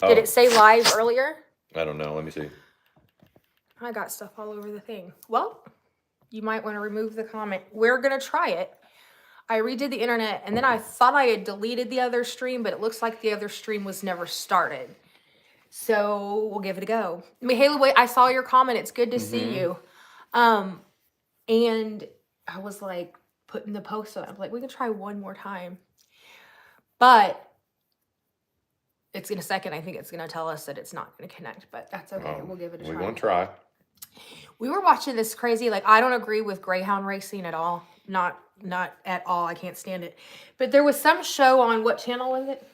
Did it say live earlier? I don't know. Let me see. I got stuff all over the thing. Well, you might want to remove the comment. We're going to try it. I redid the internet, and then I thought I had deleted the other stream, but it looks like the other stream was never started. So we'll give it a go. Mihaela, wait, I saw your comment. It's good to see you. And I was like putting the post on. I'm like, we can try one more time. But it's in a second. I think it's going to tell us that it's not going to connect, but that's okay. We'll give it a try. We're going to try. We were watching this crazy, like, I don't agree with greyhound racing at all. Not at all. I can't stand it. But there was some show on, what channel was it?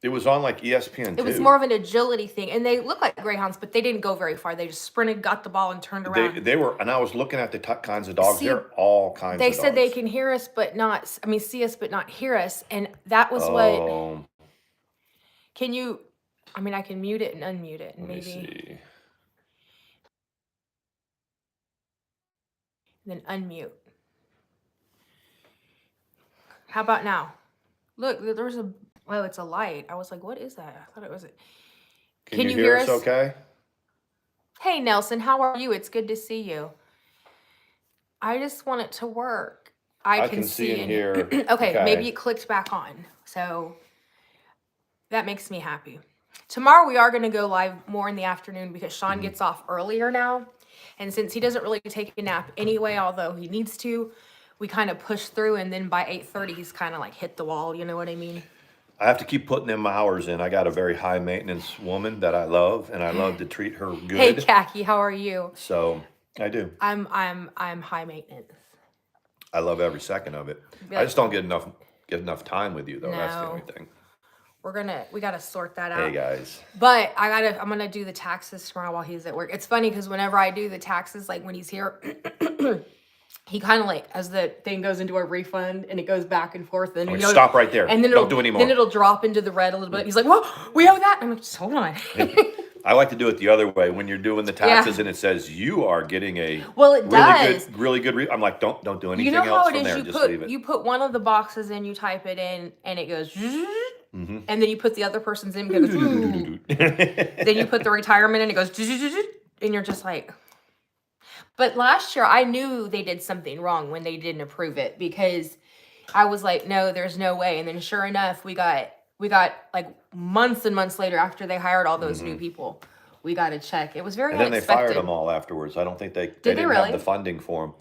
It was on like ESPN. It was more of an agility thing, and they look like greyhounds, but they didn't go very far. They just sprinted, got the ball, and turned around. They were, and I was looking at the kinds of dogs. They're all kinds of dogs. They said they can hear us, but not. I mean, see us, but not hear us, and that was what. Can you? I mean, I can mute it and unmute it, and maybe. See. Then unmute. How about now? Look, there's a. Oh, it's a light. I was like, what is that? I thought it was a... Can you hear us okay? Hey, Nelson, how are you? It's good to see you. I just want it to work. I can see in here. Okay, maybe it clicked back on. So that makes me happy. Tomorrow we are going to go live more in the afternoon because Sean gets off earlier now. And since he doesn't really take a nap anyway, although he needs to, we kind of push through. And then by 8:30, he's kind of like hit the wall. You know what I mean? I have to keep putting them hours in. I got a very high maintenance woman that I love, and I love to treat her good. Hey, Khaki, how are you? So I do. I'm high maintenance. I love every second of it. I just don't get enough time with you though. No. That's the only thing. We gotta sort that out. Hey guys. But I'm gonna do the taxes tomorrow while he's at work. It's funny because whenever I do the taxes, like when he's here, he kind of like, as the thing goes into a refund and it goes back and forth. And then stop right there. And then don't do anymore. Then it'll drop into the red a little bit. He's like, "Well, we owe that." I'm like, just hold on. I like to do it the other way when you're doing the taxes and it says you are getting a really good. I'm like, don't do anything else from there. Just leave it. You put one of the boxes in, you type it in, and it goes. And then you put the other person's in because then you put the retirement in, it goes, and you're just like. But last year I knew they did something wrong when they didn't approve it because I was like, no, there's no way. And then sure enough, we got like months and months later after they hired all those new people, we got a check. It was very unexpected. And then they fired them all afterwards. I don't think they didn't have the funding for them.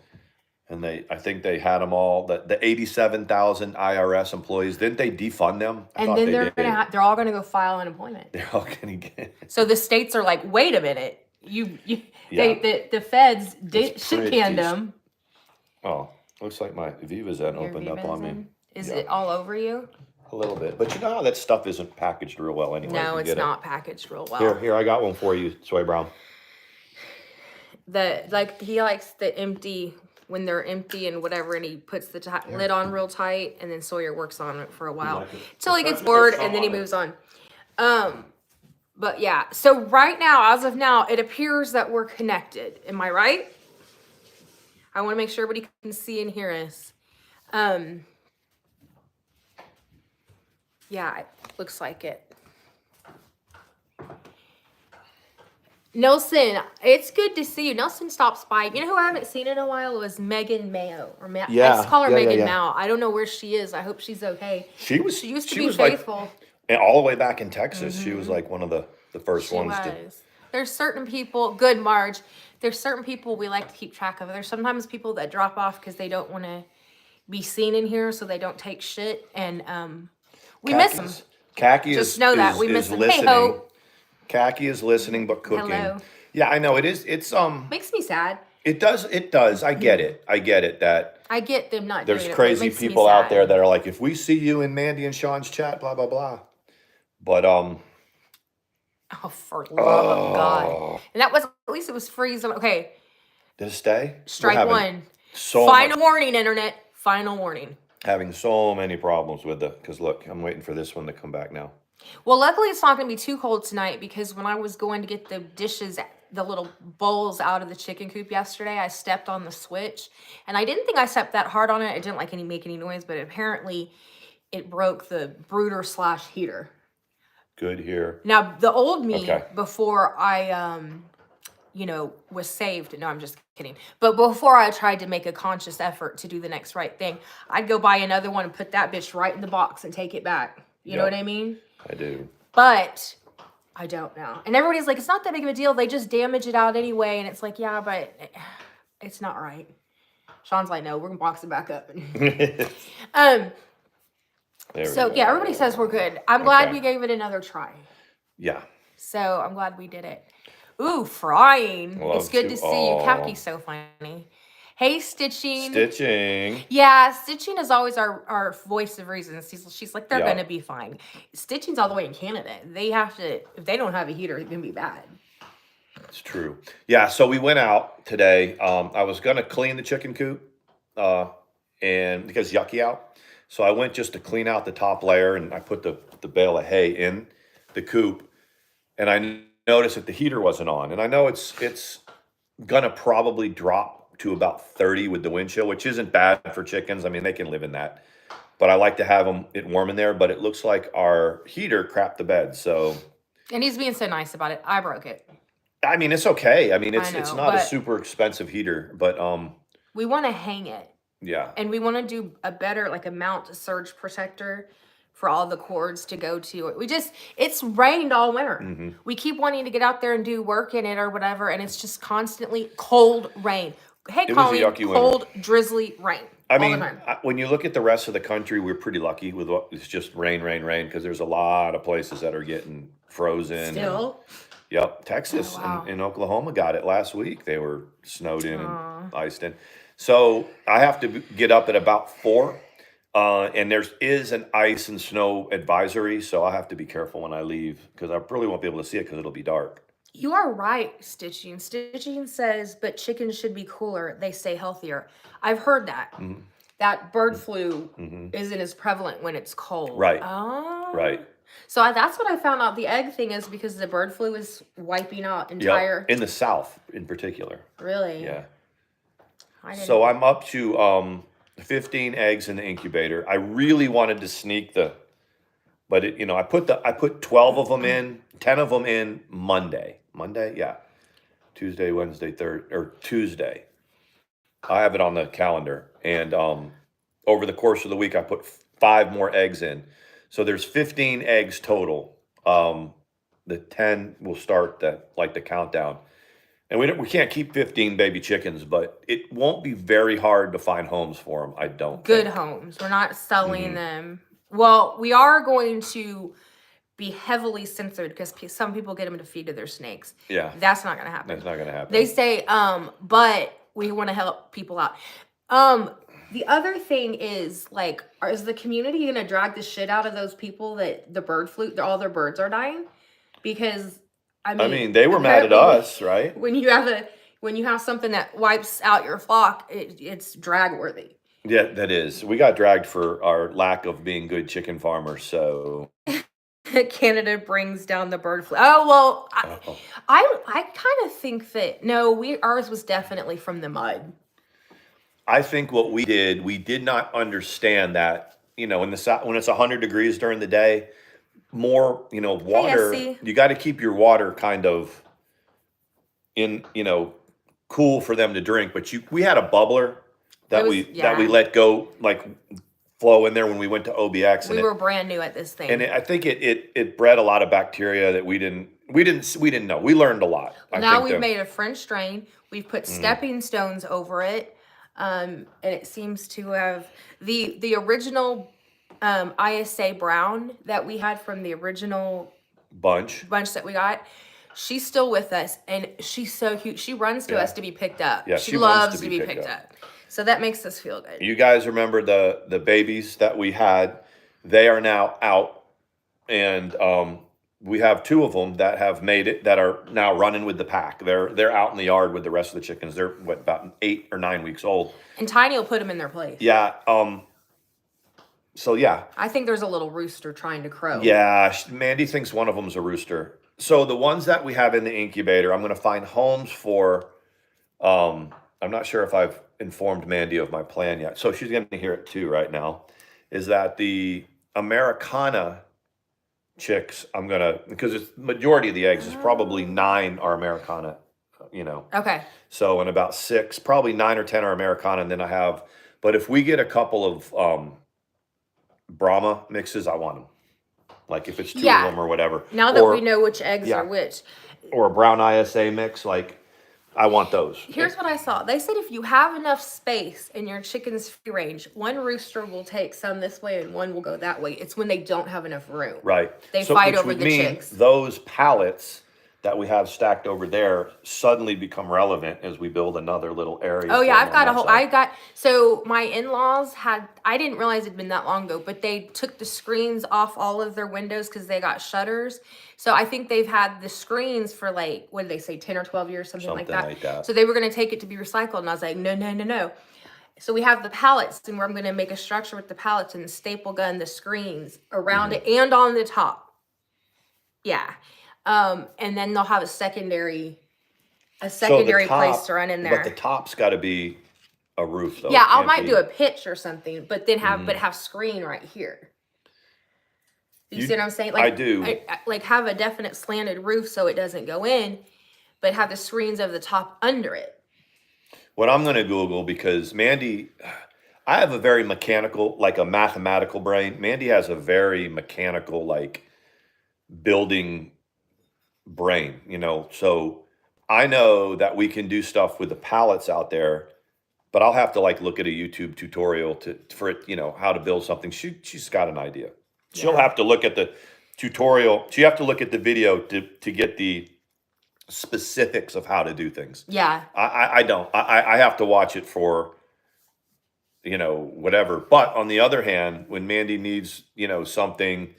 And I think they had them all, the 87,000 IRS employees. Didn't they defund them? And then they're all going to go file unemployment. They're all going to get. So the states are like, wait a minute, the feds shit canned them. Oh, looks like my Viva's opened up on me. Is it all over you? A little bit, but you know how that stuff isn't packaged real well anyway. No, it's not packaged real well. Here, I got one for you, Soy Brown. He likes the empty. When they're empty and whatever, and he puts the lid on real tight, and then Sawyer works on it for a while till he gets bored, and then he moves on. But yeah, so right now, as of now, it appears that we're connected. Am I right? I want to make sure everybody can see and hear us. Yeah, it looks like it. Nelson, it's good to see you. Nelson stops by. You know who I haven't seen in a while was Megan Mayo. I just call her Megan Mao. I don't know where she is. I hope she's okay. She used to be faithful. And all the way back in Texas, she was like one of the first ones. There's certain people, good Marge, there's certain people we like to keep track of. There's sometimes people that drop off because they don't want to be seen in here, so they don't take shit. And we miss them. Khaki just know that we miss them. Hey, Ho. Khaki is listening but cooking. Hello. Yeah, I know it is. It's makes me sad. It does. I get it. That I get them not. There's crazy people out there that are like, if we see you in Mandi and Sean's chat, blah blah blah. But oh, for love of God! And that was at least it was free. Okay. Did it stay? Strike one. Final warning, internet. Final warning. Having so many problems with because look, I'm waiting for this one to come back now. Well, luckily it's not going to be too cold tonight because when I was going to get the dishes, the little bowls out of the chicken coop yesterday, I stepped on the switch. And I didn't think I stepped that hard on it. It didn't make any noise, but apparently it broke the brooder / heater. good here. Now, the old me, Okay. before I, was saved. No, I'm just kidding. But before I tried to make a conscious effort to do the next right thing, I'd go buy another one and put that bitch right in the box and take it back. You know what I mean? I do. But I don't now. And everybody's like, it's not that big of a deal. They just damage it out anyway. And it's like, yeah, but it's not right. Sean's like, no, we're going to box it back up. So, yeah, everybody says we're good. I'm glad we gave it another try. Yeah. So, I'm glad we did it. Ooh, frying. It's good to see you. Kaki's so funny. Hey, Stitching. Stitching. Yeah, Stitching is always our voice of reason. She's like, they're going to be fine. Stitching's all the way in Canada. They have to, if they don't have a heater, it's going to be bad. It's true. Yeah, so we went out today. I was going to clean the chicken coop and because it's yucky out. So I went just to clean out the top layer, and I put the bale of hay in the coop, and I noticed that the heater wasn't on. And I know it's going to probably drop to about 30 with the wind chill, which isn't bad for chickens. I mean, they can live in that. But I like to have it warm in there, but it looks like our heater crapped the bed. So, and he's being so nice about it. I broke it. I mean, it's okay. I mean, it's not a super expensive heater, but we want to hang it. Yeah. And we want to do a better, like a mount surge protector for all the cords to go to. It's rained all winter. Mm-hmm. We keep wanting to get out there and do work in it or whatever, and it's just constantly cold rain. Hey, Colleen, cold, drizzly rain. I mean, when you look at the rest of the country, we're pretty lucky with it's just rain, because there's a lot of places that are getting frozen. Still? Yep. Texas and Oklahoma got it last week. They were snowed in and iced in. So I have to get up at about 4. And there is an ice and snow advisory, so I have to be careful when I leave because I really won't be able to see it because it'll be dark. You are right, Stitching. Stitching says, but chickens should be cooler. They stay healthier. I've heard that. Mm-hmm. That bird flu isn't as prevalent when it's cold. Right. Oh. Right. So that's what I found out. The egg thing is because the bird flu is wiping out entire... Yep. In the South, in particular. Really? Yeah. So I'm up to 15 eggs in the incubator. I really wanted to sneak but I put 12 of them in, 10 of them in Monday. Monday, yeah. Tuesday, Wednesday, Tuesday. I have it on the calendar, and over the course of the week, I put 5 more eggs in. So there's 15 eggs total. The 10 will start the countdown. And we can't keep 15 baby chickens, but it won't be very hard to find homes for them, I don't think. Good homes. We're not selling them. Well, we are going to be heavily censored because some people get them to feed to their snakes. Yeah. That's not going to happen. That's not going to happen. They say, but we want to help people out. The other thing is, is the community going to drag the shit out of those people that the bird flu, all their birds are dying? Because... I mean, they were mad at us, right? When you have something that wipes out your flock, it's drag worthy. Yeah, that is. We got dragged for our lack of being good chicken farmers. So Canada brings down the bird flu. Oh well, I kind of think that ours was definitely from the mud. I think what we did not understand that in the South when it's 100 degrees during the day. More, water. Hey, you got to keep your water kind of in, cool for them to drink. But we had a bubbler that we let go, flow in there when we went to OBX. We were brand new at this thing, and I think it bred a lot of bacteria that we didn't know. We learned a lot. Now we've made a French drain. We've put stepping stones over it, and it seems to have the original. ISA Brown that we had from the original bunch that we got, she's still with us, and she's so cute. She runs to us to be picked up. Yeah, she loves to be picked up. So that makes us feel good. You guys remember the babies that we had? They are now out, and we have 2 of them that have made it that are now running with the pack. They're out in the yard with the rest of the chickens. They're about 8 or 9 weeks old. And Tiny will put them in their place. Yeah. So, yeah. I think there's a little rooster trying to crow. Yeah, Mandi thinks one of them's a rooster. So the ones that we have in the incubator, I'm going to find homes for, I'm not sure if I've informed Mandi of my plan yet. So she's going to hear it too right now, is that the Americana chicks, I'm gonna, because it's majority of the eggs is probably 9 are Americana, you know. Okay. So and about 6, probably 9 or 10 are Americana, and then I have. But if we get a couple of Brahma mixes, I want them. Like if it's 2 of them or whatever. Now that we know which eggs are which. Or a brown ISA mix, like I want those. Here's what I saw. They said if you have enough space in your chicken's free range, one rooster will take some this way and one will go that way. It's when they don't have enough room. Right. They fight over the chicks. Those pallets that we have stacked over there suddenly become relevant as we build another little area. Oh yeah, I've got a whole, so my in-laws I didn't realize it'd been that long ago, but they took the screens off all of their windows because they got shutters. So I think they've had the screens for like, what did they say, 10 or 12 years, something like that. So they were going to take it to be recycled. And I was like, no, no, no, no. So we have the pallets, and I'm going to make a structure with the pallets and staple gun the screens around it and on the top. Yeah. And then they'll have a secondary place to run in there. But the top's got to be a roof, though. Yeah, I might do a pitch or something, but then have screen right here. You see what I'm saying? Like, I do. Like have a definite slanted roof so it doesn't go in, but have the screens of the top under it. What I'm going to Google, because Mandi, I have a very mechanical, like a mathematical brain. Mandi has a very mechanical, like building brain, you know. So I know that we can do stuff with the pallets out there, but I'll have to like look at a YouTube tutorial for it, you know, how to build something. She's got an idea. She'll have to look at the tutorial. She have to look at the video to get the specifics of how to do things. Yeah. I don't. I have to watch it for, you know, whatever. But on the other hand, when Mandi needs, you know, something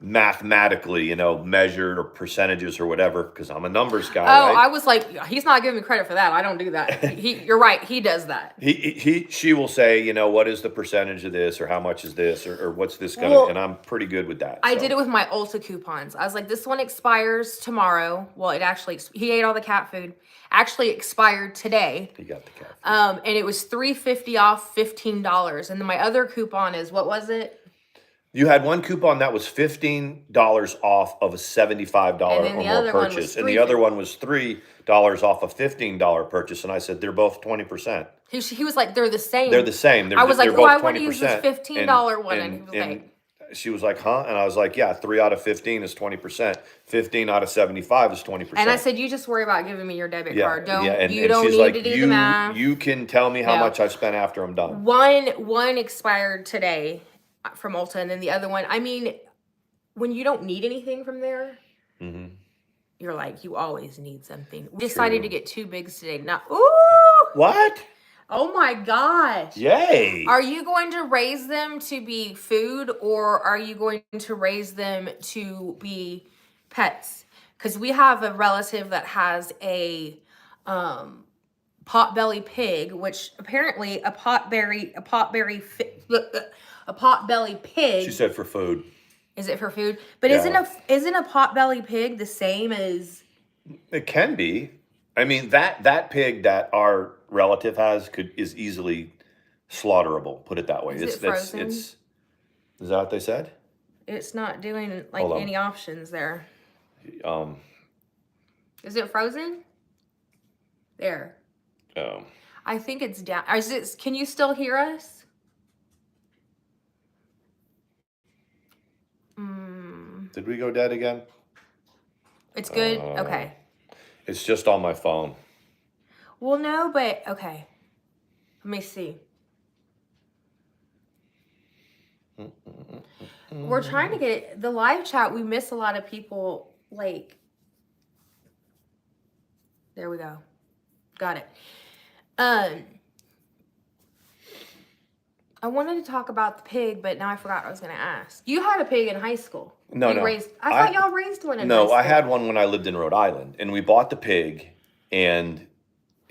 mathematically, you know, measured or percentages or whatever, because I'm a numbers guy. Oh, right? I was like, he's not giving me credit for that. I don't do that. You're right. He does that. She will say, you know, what is the percentage of this, or how much is this, or what's this gonna, and I'm pretty good with that. I did it with my Ulta coupons. I was like, this one expires tomorrow. Well, it actually, he ate all the cat food. Actually expired today. He got the cat food. And it was $3.50 off $15. And then my other coupon is, what was it? You had one coupon that was $15 off of a $75 or more purchase, and the other one was $3 off a $15 purchase. And I said, they're both 20%. He was like, they're the same. They're the same. I was like, oh, I want to use this $15 one. And he was like, she was like, huh? And I was like, yeah, 3 out of 15 is 20%. 15 out of 75 is 20%. And I said, you just worry about giving me your debit card. Don't she's need like, to do the math. You can tell me how much I spent after I'm done. One expired today from Ulta, and then the other one, I mean, when you don't need anything from there, you're like, you always need something. We decided to get 2 bigs today. What? Oh my gosh. Yay. Are you going to raise them to be food, or are you going to raise them to be pets? Because we have a relative that has a potbelly pig, which apparently a potbelly pig. She said for food. Is it for food? But isn't a potbelly pig the same as? It can be. I mean, that pig that our relative has is easily slaughterable. Put it that way. Is it frozen? Is that what they said? It's not doing like any options there. Is it frozen? There. I think it's down. Can you still hear us? Did we go dead again? It's good? Okay. It's just on my phone. Well, no, but okay. Let me see. We're trying to get the live chat. We miss a lot of people. Like, there we go. Got it. I wanted to talk about the pig, but now I forgot what I was going to ask. You had a pig in high school. No. I thought y'all raised one in high school. No, I had one when I lived in Rhode Island, and we bought the pig, and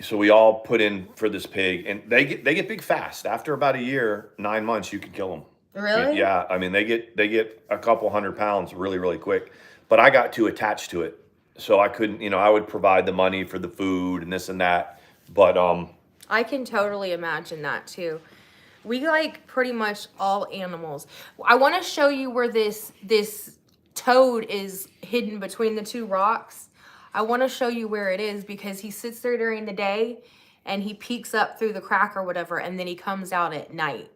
so we all put in for this pig, and they get big fast. After about a year, 9 months, you could kill them. Really? Yeah. I mean, they get a couple 100 pounds really, really quick. But I got too attached to it, so I couldn't. You know, I would provide the money for the food and this and that, but I can totally imagine that too. We like pretty much all animals. I want to show you where this toad is hidden between the two rocks. I want to show you where it is because he sits there during the day and he peeks up through the crack or whatever, and then he comes out at night.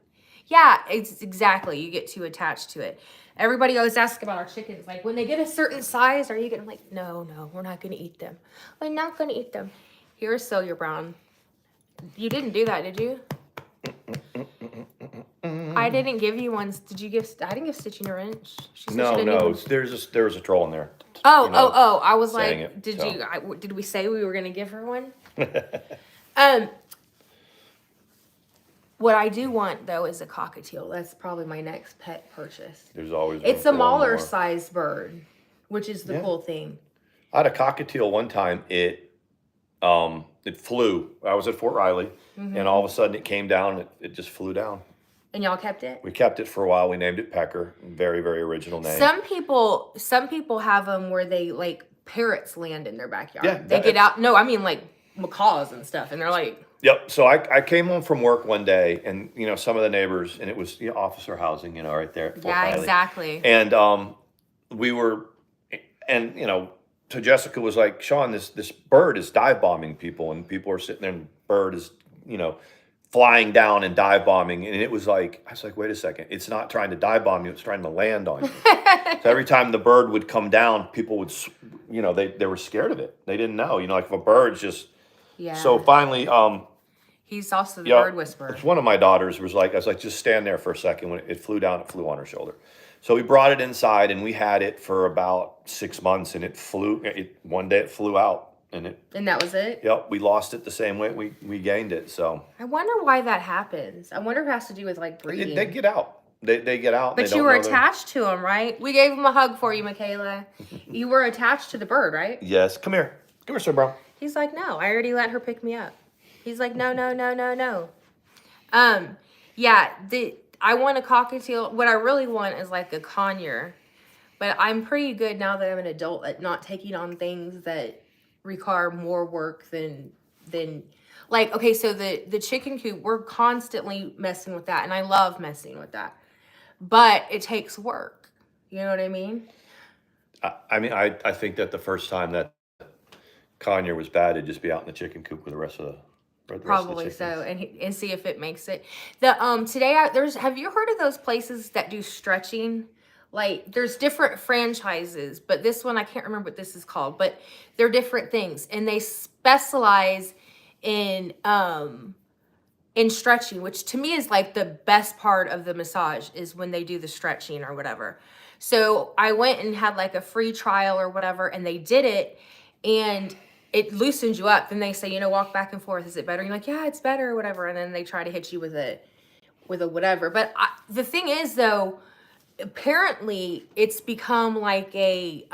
Yeah, it's exactly. You get too attached to it. Everybody always asks about our chickens. Like, when they get a certain size, are you going to like, no, we're not going to eat them. We're not going to eat them. Here's Sawyer Brown. You didn't do that, did you? I didn't give you one. Did you give? I didn't give Stitching a wrench. No. There was a troll in there. Oh! I was like, it, did so. Did we say we were gonna give her one? What I do want though is a cockatiel. That's probably my next pet purchase. There's always. It's a smaller sized bird, which is the cool thing. I had a cockatiel one time. It flew. I was at Fort Riley, and all of a sudden it came down. It just flew down. And y'all kept it? We kept it for a while. We named it Pecker. Very, very original name. Some people have them where they like parrots land in their backyard. Yeah, they get out. No, I mean like macaws and stuff, and they're like. Yep. So I came home from work one day, and some of the neighbors, and it was officer housing, right there at Fort Riley. Exactly. And we were, and so Jessica was like, Sean, this bird is dive bombing people, and people are sitting there, and the bird is flying down and dive bombing, and it was like, I was like, wait a second, it's not trying to dive bomb you, it's trying to land on you. So every time the bird would come down, people would, they were scared of it. They didn't know, like if a bird's just. Yeah. So finally, he's also the bird whisperer. One of my daughters was like, I was like, just stand there for a second. When it flew down, it flew on her shoulder. So we brought it inside, and we had it for about 6 months, and it flew. One day it flew out, and that was it. Yep, we lost it the same way we gained it. So I wonder why that happens. I wonder if it has to do with like breeding. They get out. They get out. But you were attached to him, right? We gave him a hug for you, Michaela. You were attached to the bird, right? Yes. Come here, Sir Brown. He's like, no, I already let her pick me up. He's like, no. Yeah, I want a cockatiel. What I really want is like a conure. But I'm pretty good now that I'm an adult at not taking on things that require more work than like, okay, so the chicken coop, we're constantly messing with that. And I love messing with that. But it takes work. You know what I mean? I think that the first time that conure was bad, it'd just be out in the chicken coop with the rest of the probably so, and see if it makes it. Today have you heard of those places that do stretching? Like there's different franchises, but this one I can't remember what this is called, but they're different things, and they specialize in stretching, which to me is like the best part of the massage is when they do the stretching or whatever. So I went and had like a free trial or whatever, and they did it, and it loosens you up. Then they say, walk back and forth. Is it better? And you're like, yeah, it's better or whatever. And then they try to hit you with a whatever. But the thing is, though, apparently it's become like a,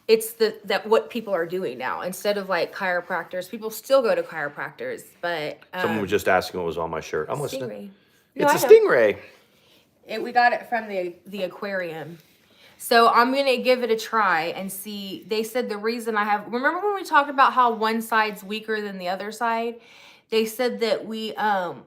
it's that what people are doing now. Instead of like chiropractors, people still go to chiropractors. But someone was just asking what was on my shirt. I'm listening. It's a stingray. We got it from the aquarium. So I'm going to give it a try and see. They said the reason remember when we talked about how one side's weaker than the other side? They said that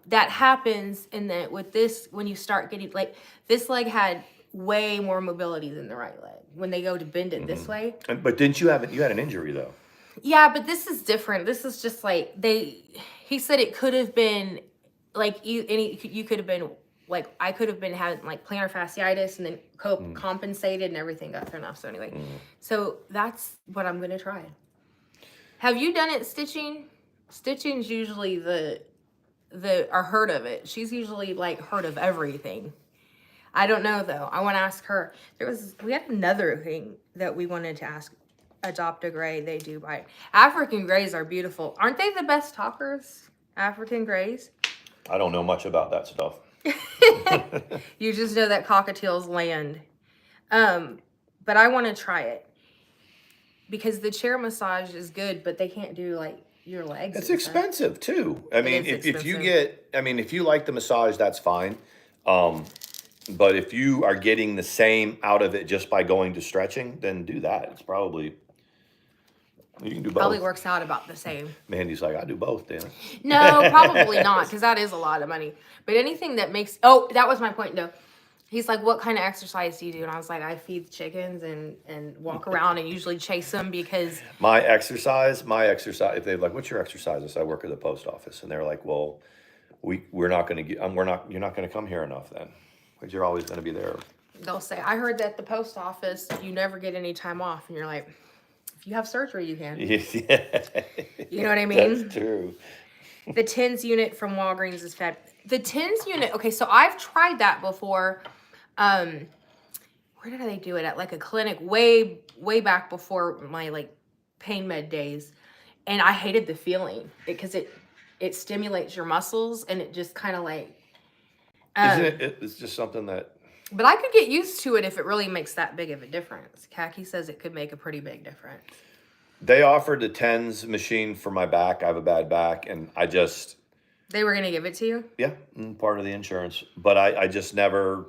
that happens in that with this, when you start getting, like, this leg had way more mobility than the right leg when they go to bend it this way. But didn't you had an injury though? Yeah, but this is different. This is just like, he said it could have been like, you could have been, like, I could have been having like plantar fasciitis and then compensated and everything got thrown off. So anyway, so that's what I'm going to try. Have you done it stitching? Stitching's usually or heard of it. She's usually like heard of everything. I don't know though. I want to ask her. We had another thing that we wanted to ask. Adopt a Gray. They do buy it. African Grays are beautiful. Aren't they the best talkers? African Grays? I don't know much about that stuff. You just know that cockatiels land. But I want to try it. Because the chair massage is good, but they can't do like your legs. It's expensive too. I mean, if you like the massage, that's fine. But if you are getting the same out of it just by going to stretching, then do that. It's probably, you can do both. Probably works out about the same. Mandy's like, I do both, Dan. No, probably not, because that is a lot of money. But anything that makes, that was my point though. He's like, what kind of exercise do you do? And I was like, I feed chickens and walk around and usually chase them because my exercise, if they're like, what's your exercise? I said, I work at the post office. And they're like, well, we're not going to get, you're not going to come here enough then. Because you're always going to be there. they'll say, I heard that at the post office, you never get any time off. And you're like, if you have surgery, you can. Yeah. You know what I mean? That's true. The TENS unit from Walgreens is fed. The TENS unit, okay, so I've tried that before. Where did they do it? At like a clinic way back before my like pain med days. And I hated the feeling because it stimulates your muscles and it just kind of like. Isn't it? It's just something that. But I could get used to it if it really makes that big of a difference. Khaki says it could make a pretty big difference. They offered the TENS machine for my back. I have a bad back, and I just. They were gonna give it to you? Yeah, part of the insurance, but I just never.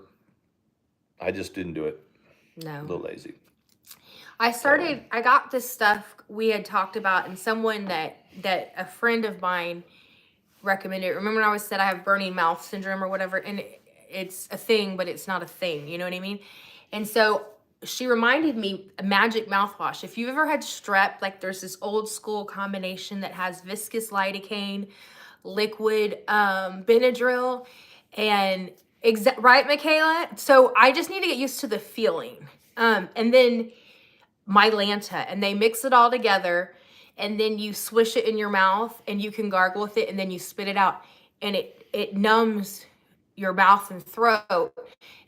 I just didn't do it. No. A little lazy. I got this stuff we had talked about, and someone that a friend of mine recommended. Remember when I always said I have burning mouth syndrome or whatever, and it's a thing, but it's not a thing. You know what I mean? And so she reminded me a magic mouthwash. If you've ever had strep, like there's this old school combination that has viscous lidocaine, liquid Benadryl, and right, Michaela? So I just need to get used to the feeling. And then Mylanta, and they mix it all together, and then you swish it in your mouth, and you can gargle with it, and then you spit it out, and it numbs your mouth and throat.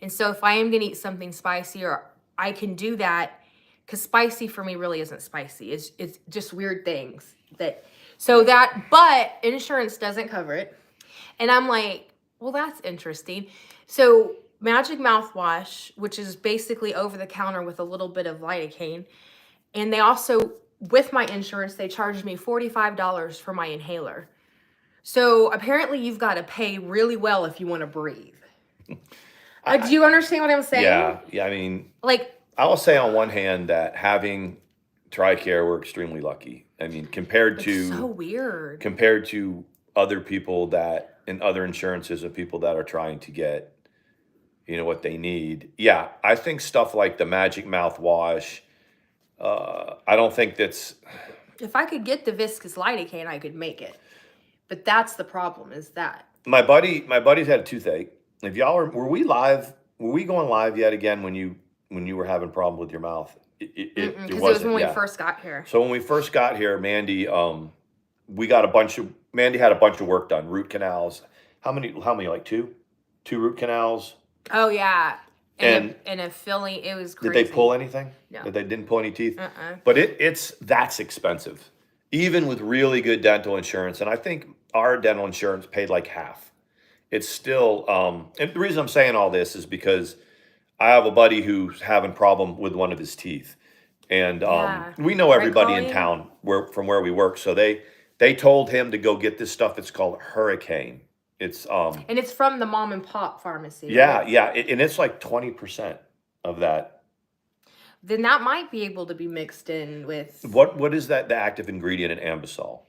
And so if I am gonna eat something spicier, I can do that, because spicy for me really isn't spicy. It's just weird things but insurance doesn't cover it. And I'm like, well, that's interesting. So magic mouthwash, which is basically over the counter with a little bit of lidocaine. And they also, with my insurance, they charged me $45 for my inhaler. So apparently you've got to pay really well if you want to breathe. Do you understand what I'm saying? Yeah. I mean, like, I will say on one hand that having TRICARE, we're extremely lucky. I mean, compared to so weird. Compared to other people that in other insurances of people that are trying to get, what they need. Yeah, I think stuff like the magic mouthwash. I don't think that's. If I could get the viscous lidocaine, I could make it. But that's the problem. Is that my buddy's had a toothache. If y'all were we live? Were we going live yet again when you were having problems with your mouth? Because it was when we first got here. So when we first got here, Mandi, Mandi had a bunch of work done, root canals. How many? Like two root canals. Oh yeah, and a filling. It was crazy. Did they pull anything? No. They didn't pull any teeth. But that's expensive, even with really good dental insurance. And I think our dental insurance paid like half. It's still. And the reason I'm saying all this is because I have a buddy who's having problem with one of his teeth, and we know everybody in town from where we work. So they told him to go get this stuff. It's called Hurricane. It's and it's from the mom and pop pharmacy. Yeah, right? yeah, and it's like 20% of that. Then that might be able to be mixed in with what is that? The active ingredient in Ambisol?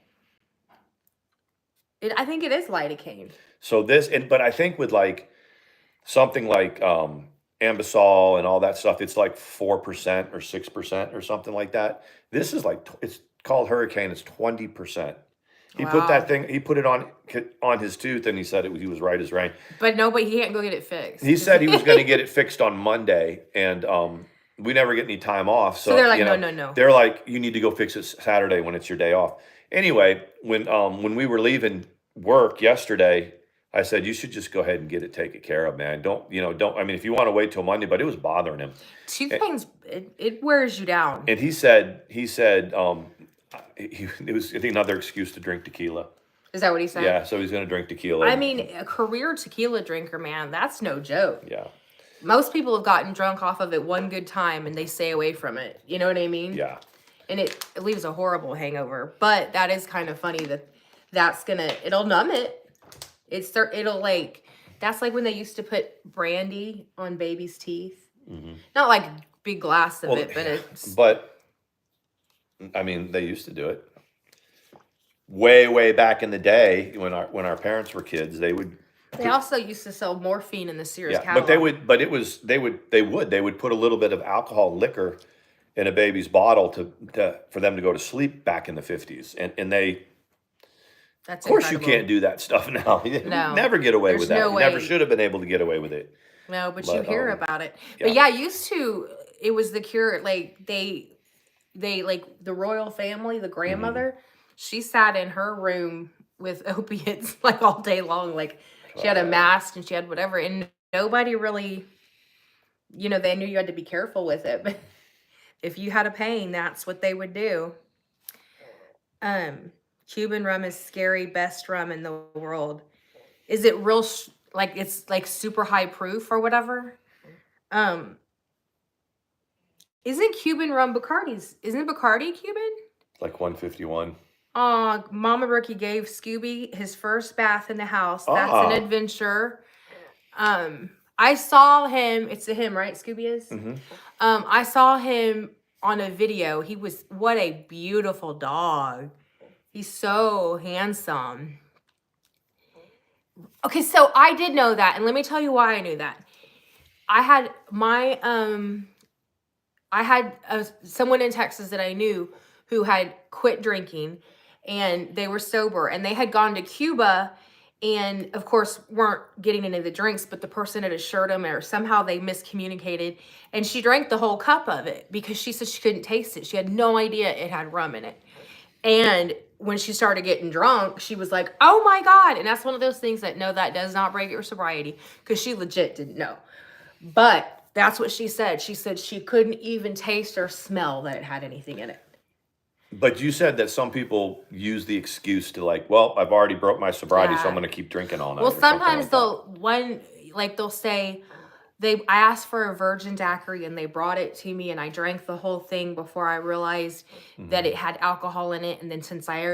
I think it is lidocaine. So but I think with like something like Ambisol and all that stuff, it's like 4% or 6% or something like that. This is like it's called Hurricane. It's 20%. He put that thing. He put it on his tooth, and he said he was right as rain. But he can't go get it fixed. He said he was going to get it fixed on Monday, and we never get any time off. So they're like, no. They're like, you need to go fix it Saturday when it's your day off. Anyway, when we were leaving work yesterday, I said you should just go ahead and get it taken care of, man. Don't. I mean, if you want to wait till Monday, but it was bothering him. Tooth pains, it wears you down. And he said. It was, I think, another excuse to drink tequila. Is that what he said? Yeah, so he's going to drink tequila. I mean, a career tequila drinker, man, that's no joke. Yeah. Most people have gotten drunk off of it one good time and they stay away from it. You know what I mean? Yeah. And it leaves a horrible hangover. But that is kind of funny it'll numb it. It'll like, that's like when they used to put brandy on babies' teeth. Mm-hmm. Not like big glass of it, but it's. But. I mean, they used to do it way back in the day when our parents were kids. They would They also used to sell morphine in the Sears Yeah, catalog. they would put a little bit of alcohol liquor in a baby's bottle for them to go to sleep back in the 50s. And they, That's of course incredible. you can't do that stuff now. You No. never get away with that. No You way. never should have been able to get away with it. No, but you hear about it. Yeah. But yeah, used to, it was the cure. Like they like the royal family, the grandmother, she sat in her room with opiates like all day long. Like she had a mask and she had whatever, and nobody really, you know, they knew you had to be careful with it. But if you had a pain, that's what they would do. Cuban rum is scary, best rum in the world. Is it real? Like it's like super high proof or whatever? Isn't Cuban rum Bacardi's? Isn't Bacardi Cuban? Like 151. Mama Rookie gave Scooby his first bath in the house. That's an adventure. I saw him. It's a him, right? Scooby is. Mm-hmm. I saw him on a video. What a beautiful dog. He's so handsome. Okay, so I did know that, and let me tell you why I knew that. I had someone in Texas that I knew who had quit drinking, and they were sober, and they had gone to Cuba, and of course weren't getting any of the drinks, but the person had assured them, or somehow they miscommunicated, and she drank the whole cup of it because she said she couldn't taste it. She had no idea it had rum in it. And when she started getting drunk, she was like, oh my God. And that's one of those things that, no, that does not break your sobriety, because she legit didn't know. But that's what she said. She said she couldn't even taste or smell that it had anything in it. But you said that some people use the excuse to like, well, I've already broke my sobriety, so I'm going to keep drinking all night. Well, sometimes they'll say, I asked for a virgin daiquiri and they brought it to me and I drank the whole thing before I realized that it had alcohol in it. And then since I'd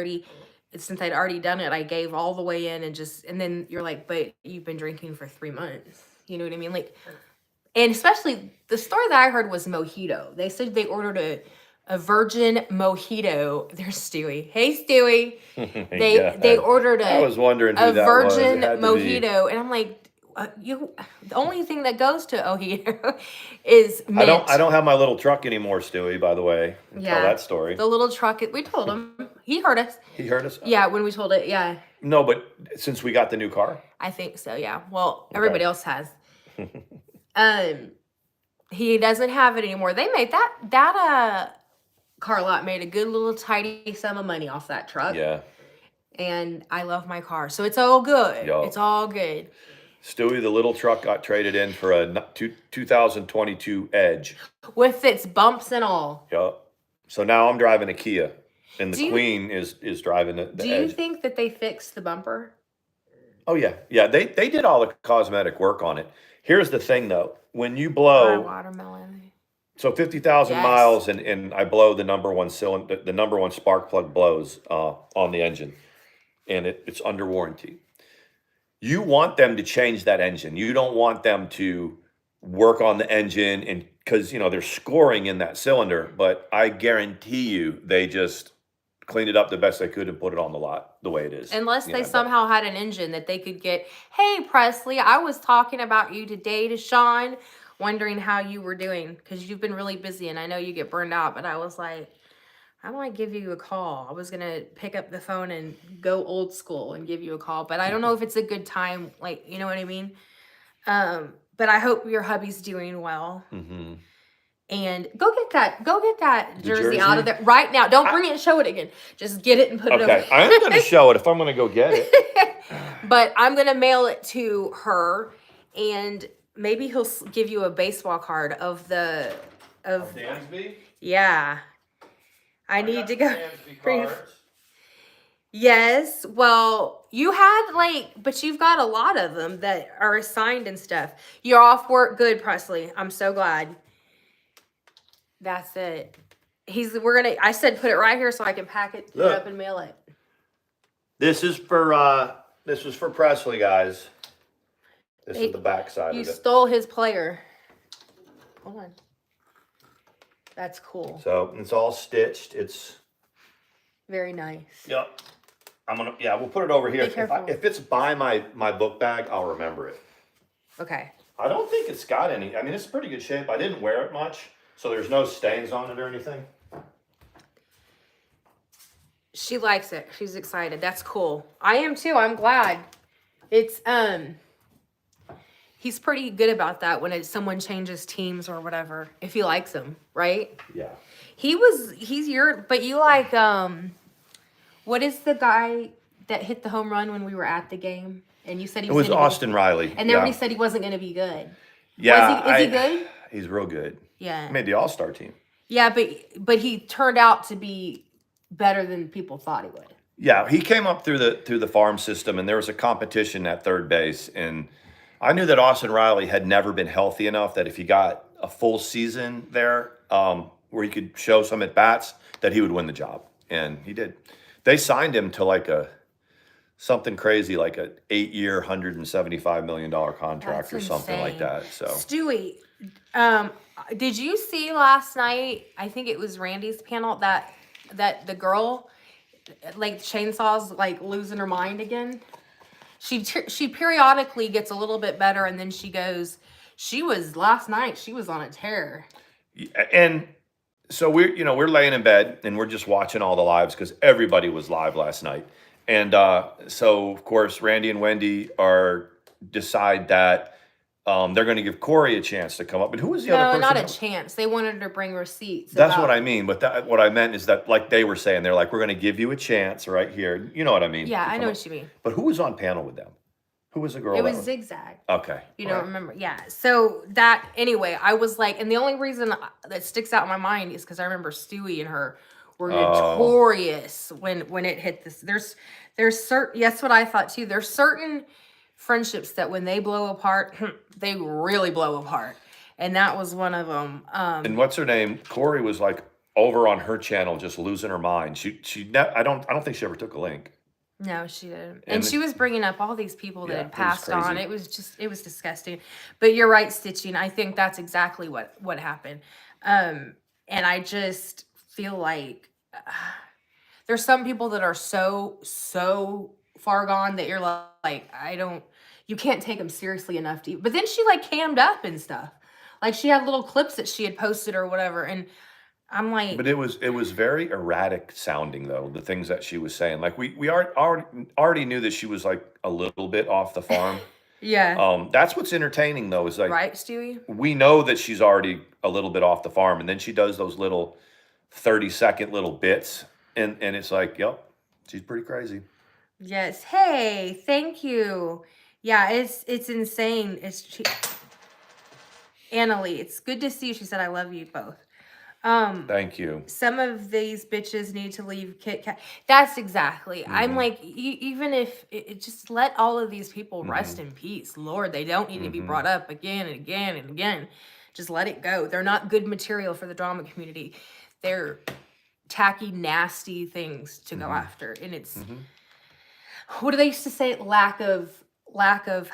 already done it, I gave all the way in and then you're like, but you've been drinking for 3 months. You know what I mean? Like, and especially the story that I heard was mojito. They said they ordered a virgin mojito. There's Stewie. Hey, Stewie. They ordered I was wondering who that virgin was. mojito. And I'm like, the only thing that goes to Ohio is mint. I don't have my little truck anymore, Stewie, by the way. Tell that story. The little truck, we told him. He heard us. He heard us? Yeah, when we told it, yeah. No, but since we got the new car? I think so, yeah. Well, everybody else has. He doesn't have it anymore. They made that car lot made a good little tidy sum of money off that truck. Yeah. And I love my car. So it's all good. Yo. It's all good. Stewie, the little truck got traded in for a 2022 Edge. With its bumps and all. Yup. So now I'm driving a Kia, and the Queen is driving the Edge. Do you think that they fixed the bumper? Oh, yeah. Yeah, they did all the cosmetic work on it. Here's the thing, though. When you blow... watermelon. So 50,000 miles, and I blow the number one cylinder, the number one spark plug blows on the engine, and it's under warranty. You want them to change that engine. You don't want them to work on the engine, and because they're scoring in that cylinder. But I guarantee you, they just cleaned it up the best they could and put it on the lot the way it is. Unless they somehow had an engine that they could get. Hey, Presley, I was talking about you today to Sean, wondering how you were doing because you've been really busy, and I know you get burned out. But I was like, I might give you a call. I was going to pick up the phone and go old school and give you a call. But I don't know if it's a good time. Like, you know what I mean? But I hope your hubby's doing well. Mm-hmm. And go get that jersey out of there right now. Don't bring it and show it again. Just get it and put it over. Okay, I am going to show it if I'm going to go get it. But I'm going to mail it to her, and maybe he'll give you a baseball card of Dansby? Yeah. I need to go. Yes. Well, you had but you've got a lot of them that are assigned and stuff. You're off work. Good, Presley. I'm so glad. That's it. I said put it right here so I can pack it up and mail it. This is for Presley, guys. This is the back side of it. You stole his player. Hold on. That's cool. So it's all stitched. It's very nice. Yep. we'll put it over here. Be careful. If it's by my book bag, I'll remember it. Okay. I don't think it's got any. I mean, it's pretty good shape. I didn't wear it much, so there's no stains on it or anything. She likes it. She's excited. That's cool. I am too. I'm glad. It's he's pretty good about that when someone changes teams or whatever. If he likes them, right? Yeah. But you like what is the guy that hit the home run when we were at the game? And you said it was Austin Riley. And then when he said he wasn't going to be good. Yeah. Is he good? He's real good. Yeah. He made the All-Star team. Yeah, but he turned out to be better than people thought he would. Yeah, he came up through the farm system, and there was a competition at third base, and I knew that Austin Riley had never been healthy enough that if he got a full season there, where he could show some at bats, that he would win the job, and he did. They signed him to like something crazy, like an 8-year, $175 million contract. That's or something like that. So, Stewie, did you see last night? I think it was Randy's panel that the girl, like chainsaws, like losing her mind again. She periodically gets a little bit better, and then she goes. Last night. She was on a tear. And so we're laying in bed and we're just watching all the lives because everybody was live last night. And so of course Randy and Wendy decide that they're going to give Corey a chance to come up. But who was the other person? No, not a chance. They wanted her to bring receipts. That's what I mean. But what I meant is that, like they were saying, they're like, we're going to give you a chance right here. You know what I mean? Yeah, I know what you mean. But who was on panel with them? Who was the girl? It was Zigzag. Okay. You don't remember? Yeah. So anyway, I was like, and the only reason that sticks out in my mind is because I remember Stewie and her were notorious when it hit this. There's certain, that's what I thought too. There's certain friendships that when they blow apart, they really blow apart. And that was one of them. And what's her name? Corey was like over on her channel, just losing her mind. I don't think she ever took a link. No, she didn't. And she was bringing up all these people that had passed on. It was disgusting. But you're right, Stitching. I think that's exactly what happened. And I just feel like there's some people that are so far gone that you're like, you can't take them seriously enough to. But then she like cammed up and stuff. Like she had little clips that she had posted or whatever. And I'm like, but it was very erratic sounding though, the things that she was saying. Like we already knew that she was like a little bit off the farm. Yeah. That's what's entertaining though, is like, right, Stewie? We know that she's already a little bit off the farm, and then she does those little 30-second little bits, and it's like, yep, she's pretty crazy. Yes. Hey, thank you. Yeah, it's insane. Annalie, it's good to see you. She said, I love you both. Thank you. Some of these bitches need to leave Kit Kat. That's exactly. Mm-hmm. I'm like, even if it just let all of these people rest in peace. Lord, they don't need to be brought up again and again and again. Just let it go. They're not good material for the drama community. They're tacky, nasty things to go after. And it's, what do they used to say? Lack of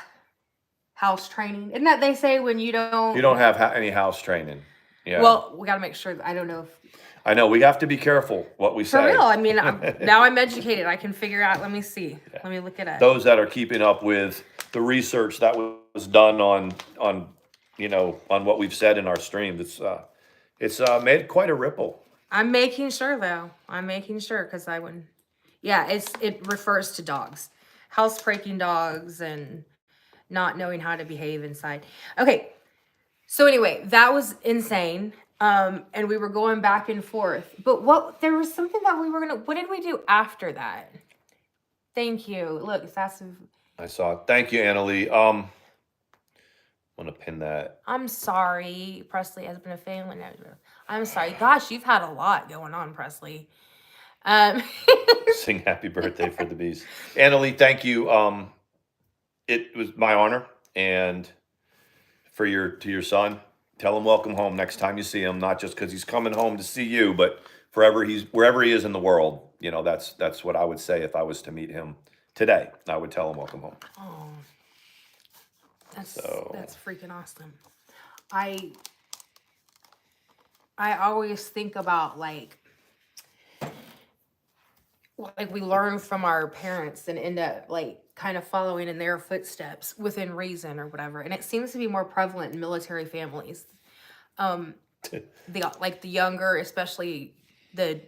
house training. Isn't that they say when you don't have any house training? Yeah. Well, we got to make sure. I don't know if. I know we have to be careful what we say. For real. I mean, now I'm educated. I can figure out. Let me see. Yeah. Let me look it up. Those that are keeping up with the research that was done on what we've said in our stream, it's made quite a ripple. I'm making sure though. Because I wouldn't. Yeah, it refers to dogs, house breaking dogs, and not knowing how to behave inside. Okay. So anyway, that was insane. And we were going back and forth. But there was something that what did we do after that? Thank you. Look, I saw it. Thank you, Annalie. I'm going to pin that. I'm sorry. Presley has been a family member. I'm sorry. Gosh, you've had a lot going on, Presley. Sing happy birthday for the bees. Annalie, thank you. It was my honor. And to your son, tell him welcome home next time you see him, not just because he's coming home to see you, but wherever he is in the world. That's what I would say if I was to meet him today. I would tell him welcome home. Oh, that's freaking awesome. I always think about like like we learn from our parents and end up like kind of following in their footsteps within reason or whatever. And it seems to be more prevalent in military families. The younger, especially the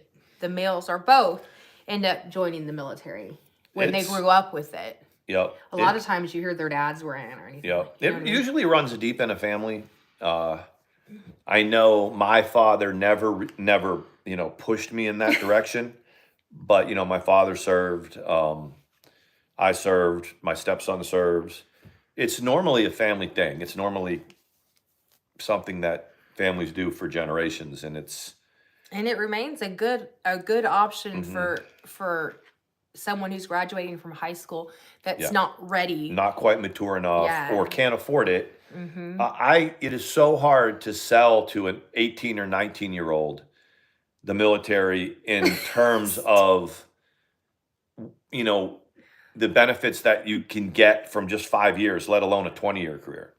males or both, end up joining the military when they grew up with it. Yep. A lot of times you hear their dads were in or anything. Yep. You know It what I mean? usually runs deep in a family. I know my father never, pushed me in that direction. But, my father served. I served. My stepson serves. It's normally a family thing. It's normally something that families do for generations, and it remains a good option for someone who's graduating from high school that's not ready, not quite mature enough, or can't afford it. It is so hard to sell to an 18 or 19-year-old the military in terms of the benefits that you can get from just 5 years, let alone a 20-year career.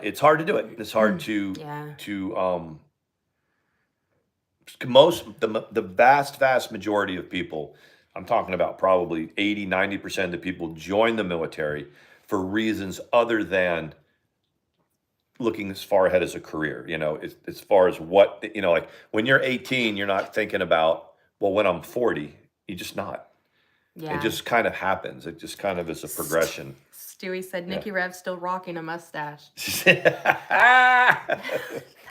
It's hard to do it. It's hard to the vast majority of people, I'm talking about probably 80-90% of the people, join the military for reasons other than looking as far ahead as a career. As far as what, like when you're 18, you're not thinking about, well, when I'm 40, you're just not. Yeah. It just kind of happens. It just kind of is a progression. Stewie said Nikki Rev's still rocking a mustache.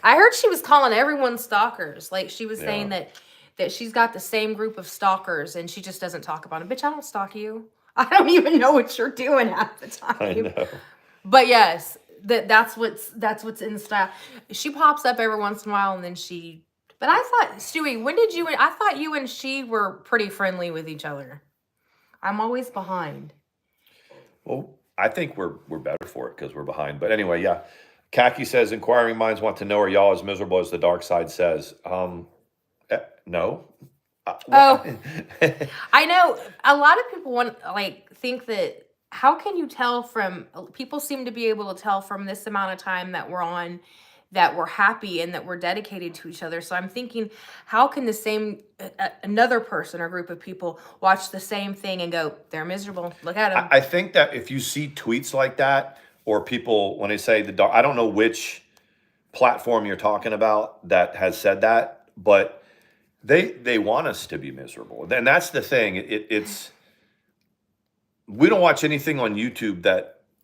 I heard she was calling everyone stalkers. Like she was saying that she's got the same group of stalkers and she just doesn't talk about them. Bitch, I don't stalk you. I don't even know what you're doing half the time. I know. But yes, that's what's in style. She pops up every once in a while and then she. But I thought, Stewie, I thought you and she were pretty friendly with each other. I'm always behind. Well, I think we're better for it because we're behind. But anyway, yeah. Khaki says, inquiring minds want to know, are y'all as miserable as the dark side says? No. I know a lot of people think that, how can you tell from, people seem to be able to tell from this amount of time that we're on, that we're happy and that we're dedicated to each other. So I'm thinking, how can another person or group of people watch the same thing and go, they're miserable, look at them. I think that if you see tweets like that, or people, when they say I don't know which platform you're talking about that has said that, but they want us to be miserable. And that's the thing. It's we don't watch anything on YouTube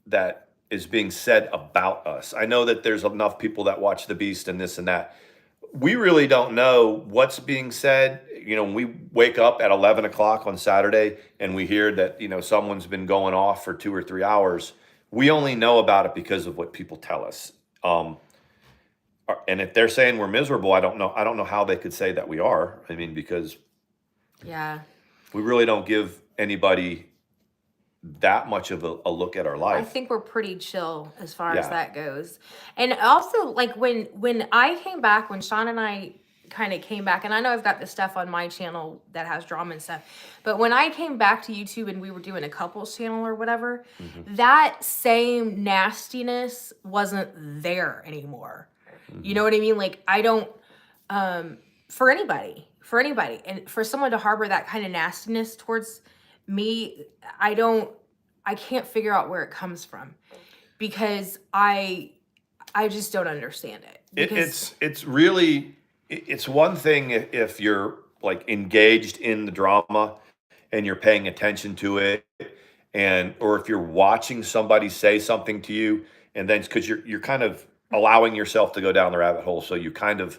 that is being said about us. I know that there's enough people that watch The Beast and this and that. We really don't know what's being said. When we wake up at 11 o'clock on Saturday and we hear that, someone's been going off for 2 or 3 hours, we only know about it because of what people tell us. And if they're saying we're miserable, I don't know how they could say that we are. I mean, because we really don't give anybody that much of a look at our life. I think we're pretty chill as far as that goes. And also, like when I came back, when Sean and I kind of came back, and I know I've got this stuff on my channel that has drama and stuff, but when I came back to YouTube and we were doing a couples channel or whatever, that same nastiness wasn't there anymore. You know what I mean? Like I don't, for anybody, and for someone to harbor that kind of nastiness towards me, I can't figure out where it comes from, because I just don't understand it. It's one thing if you're like engaged in the drama and you're paying attention to it, or if you're watching somebody say something to you, and then because you're kind of allowing yourself to go down the rabbit hole, so you kind of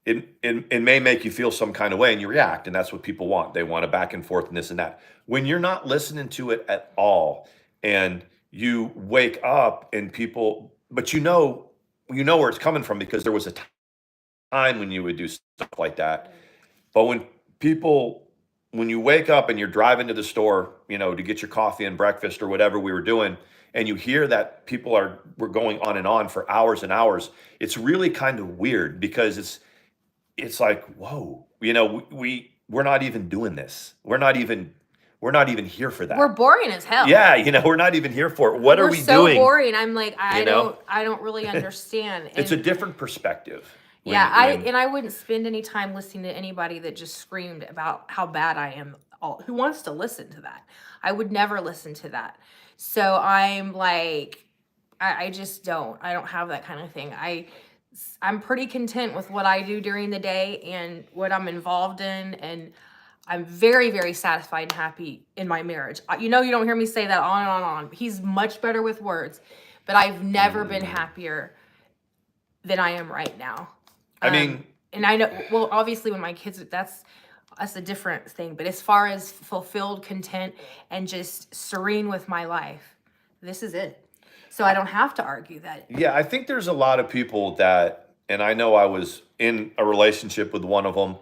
it may make you feel some kind of way and you react, and that's what people want. They want a back and forth and this and that. When you're not listening to it at all and you wake up and people, but you know where it's coming from, because there was a time when you would do stuff like that. But when you wake up and you're driving to the store, to get your coffee and breakfast or whatever we were doing, and you hear that people were going on and on for hours and hours, it's really kind of weird, because it's like, whoa, we're not even doing this. We're not even here for that. We're boring as hell. Yeah, we're not even here for it. What are we doing? We're so boring. I'm like, I don't really understand. It's a different perspective. Yeah, I wouldn't spend any time listening to anybody that just screamed about how bad I am. Who wants to listen to that? I would never listen to that. So I'm like, I just don't. I don't have that kind of thing. I'm pretty content with what I do during the day and what I'm involved in, and I'm very, very satisfied and happy in my marriage. You don't hear me say that on and on and on. He's much better with words, but I've never been happier than I am right now. I mean, and I know, well, obviously when my kids, that's a different thing. But as far as fulfilled, content, and just serene with my life, this is it. So I don't have to argue that. Yeah, I think there's a lot of people that, and I know I was in a relationship with one of them,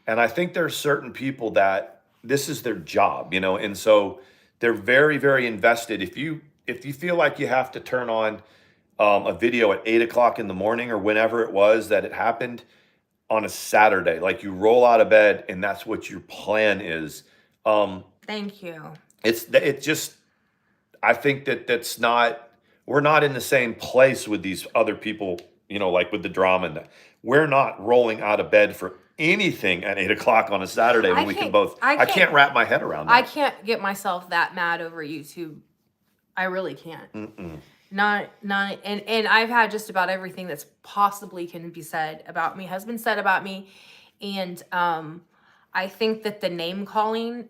and I think there's certain people that this is their job, and so they're very, very invested. If you feel like you have to turn on a video at 8 o'clock in the morning or whenever it was that it happened on a Saturday, like you roll out of bed and that's what your plan is. Thank you. It just, I think that's not, we're not in the same place with these other people, like with the drama and that. We're not rolling out of bed for anything at 8 o'clock on a Saturday when we can both, I can't wrap my head around that. I can't get myself that mad over YouTube. I really can't. Not, and I've had just about everything that's possibly can be said about me has been said about me, and I think that the name calling,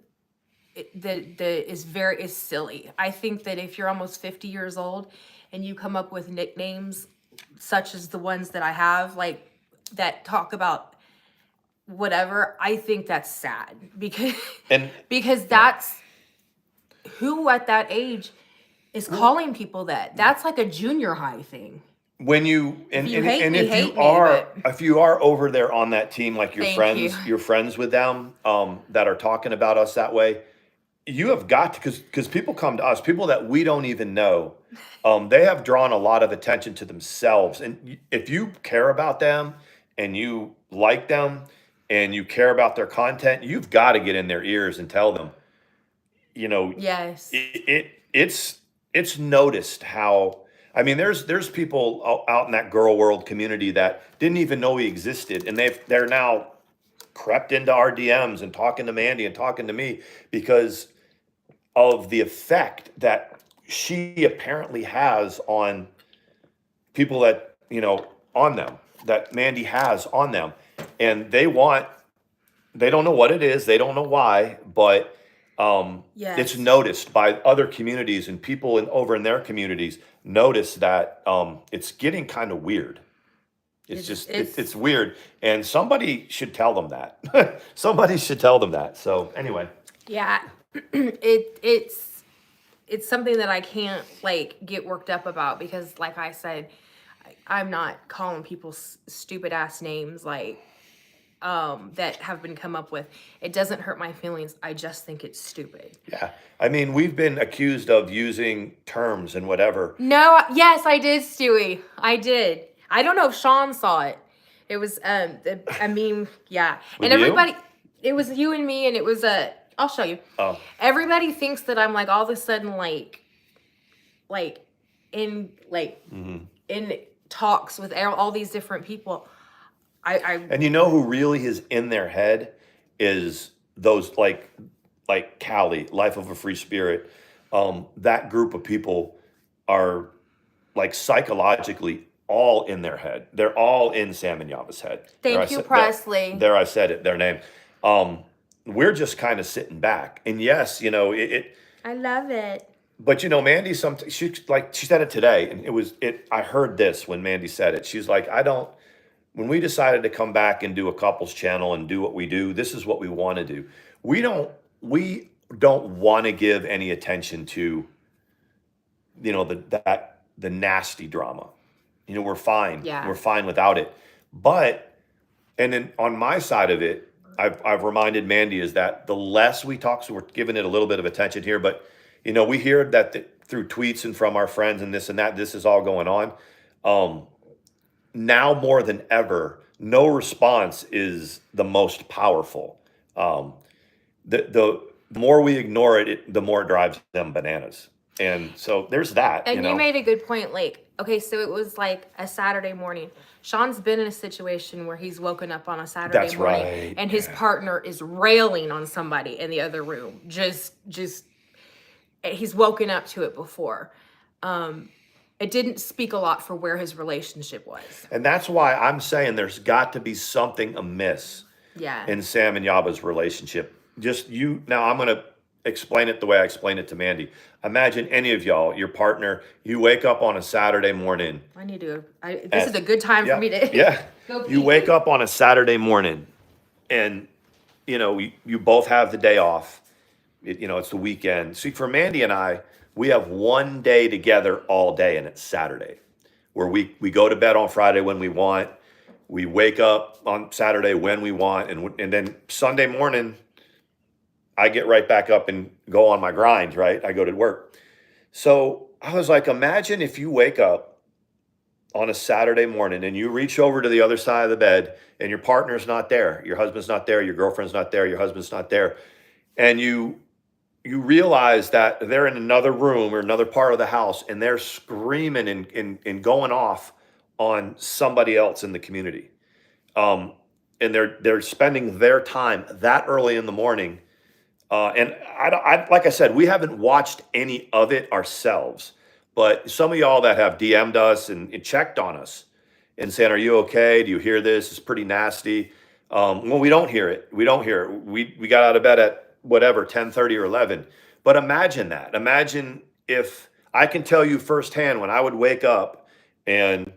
is silly. I think that if you're almost 50 years old and you come up with nicknames such as the ones that I have, like that talk about whatever, I think that's sad because that's who at that age is calling people that. That's like a junior high thing. When if you are over there on that team, like you're friends with them that are talking about us that way, you have got to, because people come to us, people that we don't even know, they have drawn a lot of attention to themselves. And if you care about them and you like them and you care about their content, you've got to get in their ears and tell them, yes, it's noticed how, I mean, there's people out in that girl world community that didn't even know we existed, and they're now crept into our DMs and talking to Mandi and talking to me because of the effect that she apparently has on people that, on them, that Mandi has on them. And they don't know what it is, they don't know why, but yes, it's noticed by other communities, and people over in their communities notice that it's getting kind of weird. It's weird, and somebody should tell them that. Somebody should tell them that. So anyway, yeah, it's something that I can't get worked up about because, like I said, I'm not calling people stupid ass names that have been come up with. It doesn't hurt my feelings. I just think it's stupid. Yeah. I mean, we've been accused of using terms and whatever. No, yes, I did, Stewie. I did. I don't know if Sean saw it. It was a meme, yeah. With and everybody, it was you and me, and it was I'll show you. Oh. Everybody thinks that I'm all of a sudden in talks with all these different people. And who really is in their head is those like Callie, Life of a Free Spirit. That group of people are psychologically all in their head. They're all in Sam and Yava's head. Thank you, Presley. There I said it, their name. We're just kind of sitting back. And yes, I love it. But Mandi, she said it today, and I heard this when Mandi said it. She's like, when we decided to come back and do a couples channel and do what we do, this is what we want to do. We don't want to give any attention to, the nasty drama. We're fine. Yeah. We're fine without it. But, and then on my side of it, I've reminded Mandi is that the less we talk, so we're giving it a little bit of attention here, but we hear that through tweets and from our friends and this and that, this is all going on. Now more than ever, no response is the most powerful. The more we ignore it, the more it drives them bananas. And so there's that. And you made a good point. Okay, so it was like a Saturday morning. Sean's been in a situation where he's woken up on a Saturday That's morning right. and his partner is railing on somebody in the other room. Just he's woken up to it before. It didn't speak a lot for where his relationship was. And that's why I'm saying there's got to be something amiss in Sam and Yaba's relationship. Now I'm going to explain it the way I explained it to Mandi. Imagine any of y'all, your partner, you wake up on a Saturday morning. This is a good time for me to go pee. You wake up on a Saturday morning and, you both have the day off. It's the weekend. See, for Mandi and I, we have one day together all day, and it's Saturday, where we go to bed on Friday when we want. We wake up on Saturday when we want, and then Sunday morning, I get right back up and go on my grind, right? I go to work. So I was like, imagine if you wake up on a Saturday morning and you reach over to the other side of the bed and your partner's not there, your husband's not there, your girlfriend's not there, your husband's not there, and you realize that they're in another room or another part of the house and they're screaming and going off on somebody else in the community. And they're spending their time that early in the morning. And I like I said, we haven't watched any of it ourselves, but some of y'all that have DM'd us and checked on us and saying, are you okay? Do you hear this? It's pretty nasty. Well, we don't hear it. We don't hear it. We got out of bed at whatever, 10:30 or 11. But imagine that. Imagine if I can tell you firsthand when I would wake up and,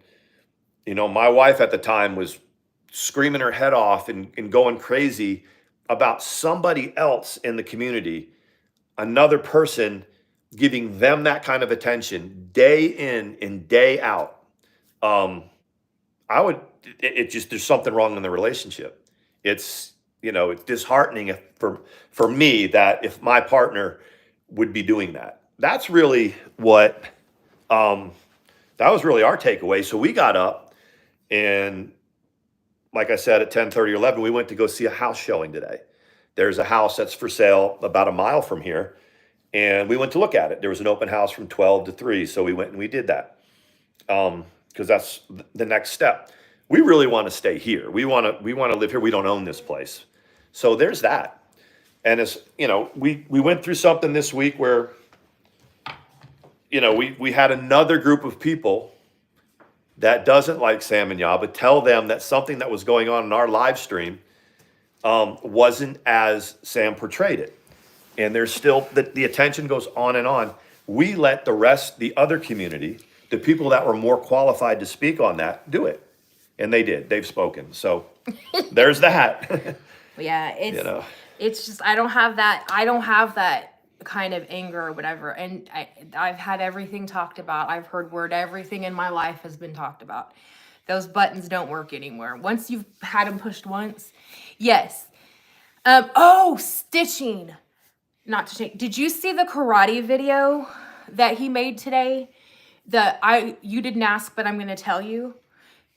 my wife at the time was screaming her head off and going crazy about somebody else in the community, another person giving them that kind of attention day in and day out. There's something wrong in the relationship. It's disheartening for me that if my partner would be doing that. That's really what, that was really our takeaway. So we got up and, like I said, at 10:30 or 11, we went to go see a house showing today. There's a house that's for sale about a mile from here. And we went to look at it. There was an open house from 12 to 3. So we went and we did that. Because that's the next step. We really want to stay here. We want to live here. We don't own this place. So there's that. And as we went through something this week where, we had another group of people that doesn't like Sam and Yaba tell them that something that was going on in our live stream wasn't as Sam portrayed it. And there's still, the attention goes on and on. We let the other community, the people that were more qualified to speak on that, do it. And they did. They've spoken. So there's that. Yeah, it's just I don't have that kind of anger or whatever. And I've had everything talked about. I've heard everything in my life has been talked about. Those buttons don't work anymore. Once you've had them pushed once, yes. Stitching. Not to change. Did you see the karate video that he made today? You didn't ask, but I'm going to tell you.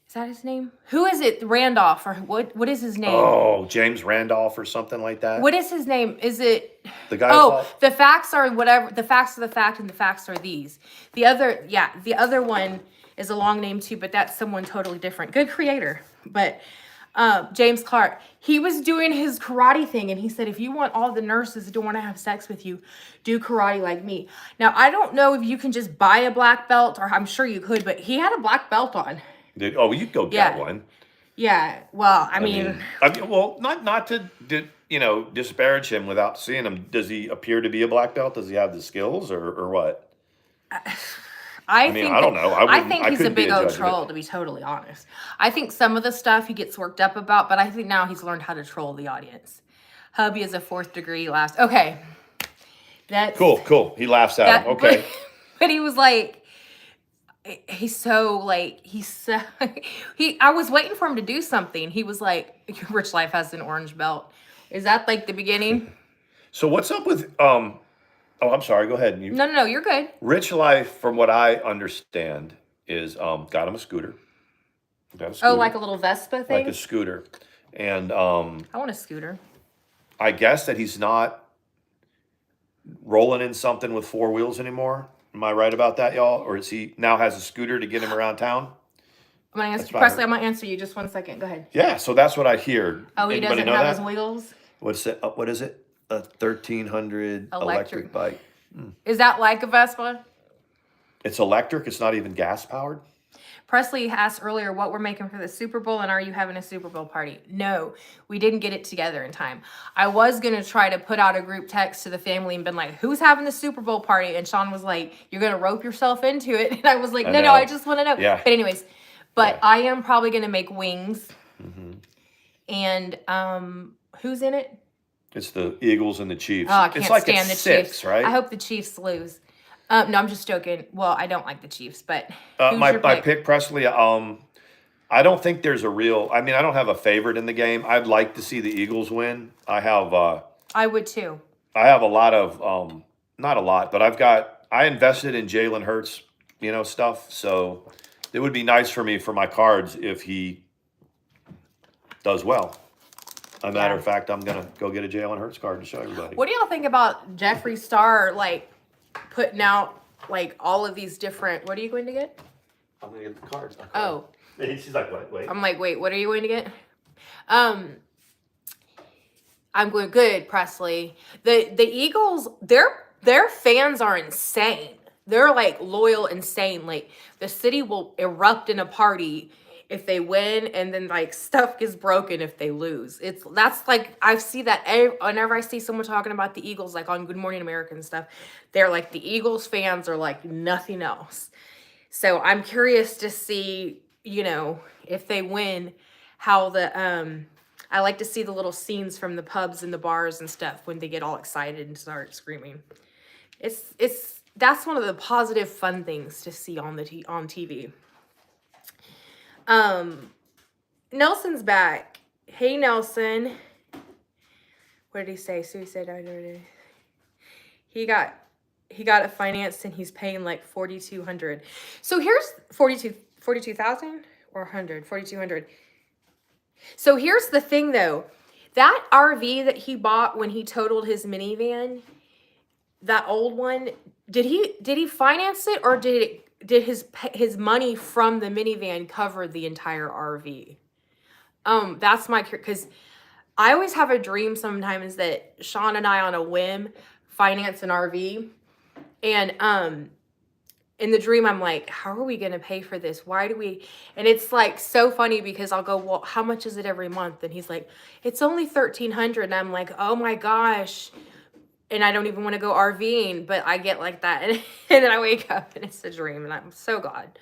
Is that his name? Who is it? Randolph or what is his name? Oh, James Randolph or something like that. What is his name? Is it the guy? The facts are whatever. The facts are the fact, and the facts are these. The other one is a long name too, but that's someone totally different. Good creator, but James Clark. He was doing his karate thing, and he said, if you want all the nurses to want to have sex with you, do karate like me. Now, I don't know if you can just buy a black belt, or I'm sure you could, but he had a black belt on. You'd go get one. Yeah. Well, I mean, not to disparage him without seeing him. Does he appear to be a black belt? Does he have the skills, or what? I don't know. I think he's a big old troll, to be totally honest. I think some of the stuff he gets worked up about, but I think now he's learned how to troll the audience. Hubby is a 4th degree last. Okay. That's cool. He laughs at him. Okay. But he was like, I was waiting for him to do something. He was like, Rich Life has an orange belt. Is that like the beginning? So what's up with, oh, I'm sorry. Go ahead. No, you're good. Rich Life, from what I understand, is got him a scooter. Oh, like a little Vespa thing? Like a scooter. And I want a scooter. I guess that he's not rolling in something with 4 wheels anymore. Am I right about that, y'all? Or is he now has a scooter to get him around town? I'm gonna answer, Presley, I'm gonna answer you. Just 1 second. Go ahead. Yeah, so that's what I hear. Oh, he Anybody doesn't know have that? his wheels? What's it? What is it? A 1300 electric bike. Is that like a Vespa? It's electric. It's not even gas powered. Presley asked earlier what we're making for the Super Bowl and are you having a Super Bowl party? No, we didn't get it together in time. I was going to try to put out a group text to the family and been like, who's having the Super Bowl party? And Sean was like, you're going to rope yourself into it. And I was like, no, I just want to know. Yeah. But anyways, I am probably going to make wings. And who's in it? It's the Eagles and the Chiefs. Oh, I can't it's like stand the six, Chiefs. right? I hope the Chiefs lose. No, I'm just joking. Well, I don't like the Chiefs, but my pick, Presley. I don't think there's a real. I mean, I don't have a favorite in the game. I'd like to see the Eagles win. I would too. I have a lot of not a lot, but I invested in Jalen Hurts, stuff. So it would be nice for me for my cards if he does well. As a matter of fact, I'm gonna go get a Jalen Hurts card to show everybody. What do y'all think about Jeffree Star putting out all of these different? What are you going to get? I'm gonna get the cards. Oh, she's like, wait. I'm like, wait, what are you going to get? I'm going good, Presley. The Eagles, their fans are insane. They're loyal, insane. The city will erupt in a party if they win, and then stuff gets broken if they lose. I see that whenever I see someone talking about the Eagles, on Good Morning America and stuff. They're the Eagles fans are nothing else. So I'm curious to see, if they win, how I like to see the little scenes from the pubs and the bars and stuff when they get all excited and start screaming. That's one of the positive, fun things to see on TV. Nelson's back. Hey, Nelson. What did he say? So he said, he got it financed and he's paying $4,200. So here's 42,000 or 100, 4,200. So here's the thing though, that RV that he bought when he totaled his minivan, that old one, did he finance it, or did his money from the minivan cover the entire RV? That's my, because I always have a dream sometimes that Sean and I on a whim finance an RV, and in the dream I'm like, how are we gonna pay for this? Why do we? And it's so funny because I'll go, well, how much is it every month? And he's like, it's only $1,300. And I'm like, oh my gosh. And I don't even want to go RVing, but I get like that. And then I wake up and it's a dream, and I'm so glad.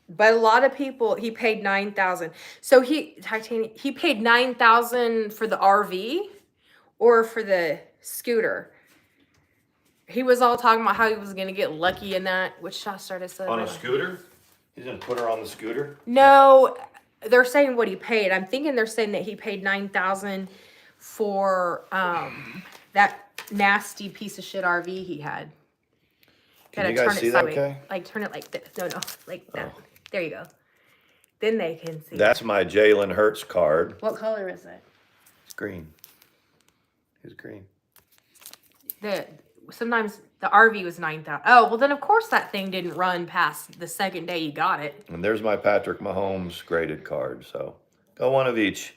But a lot of people, he paid $9,000. So he paid $9,000 for the RV or for the scooter. He was all talking about how he was going to get lucky in that, which Shaw started saying. On a scooter? He's going to put her on the scooter? No, they're saying what he paid. I'm thinking they're saying that he paid $9,000 for that nasty piece of shit RV he had. Can you guys see that okay? Turn it like this. No, like that. Oh. There you go. Then they can see. That's my Jalen Hurts card. What color is it? It's green. It's green. Sometimes the RV was 9,000. Oh, well then of course that thing didn't run past the second day you got it. And there's my Patrick Mahomes graded card. So go one of each.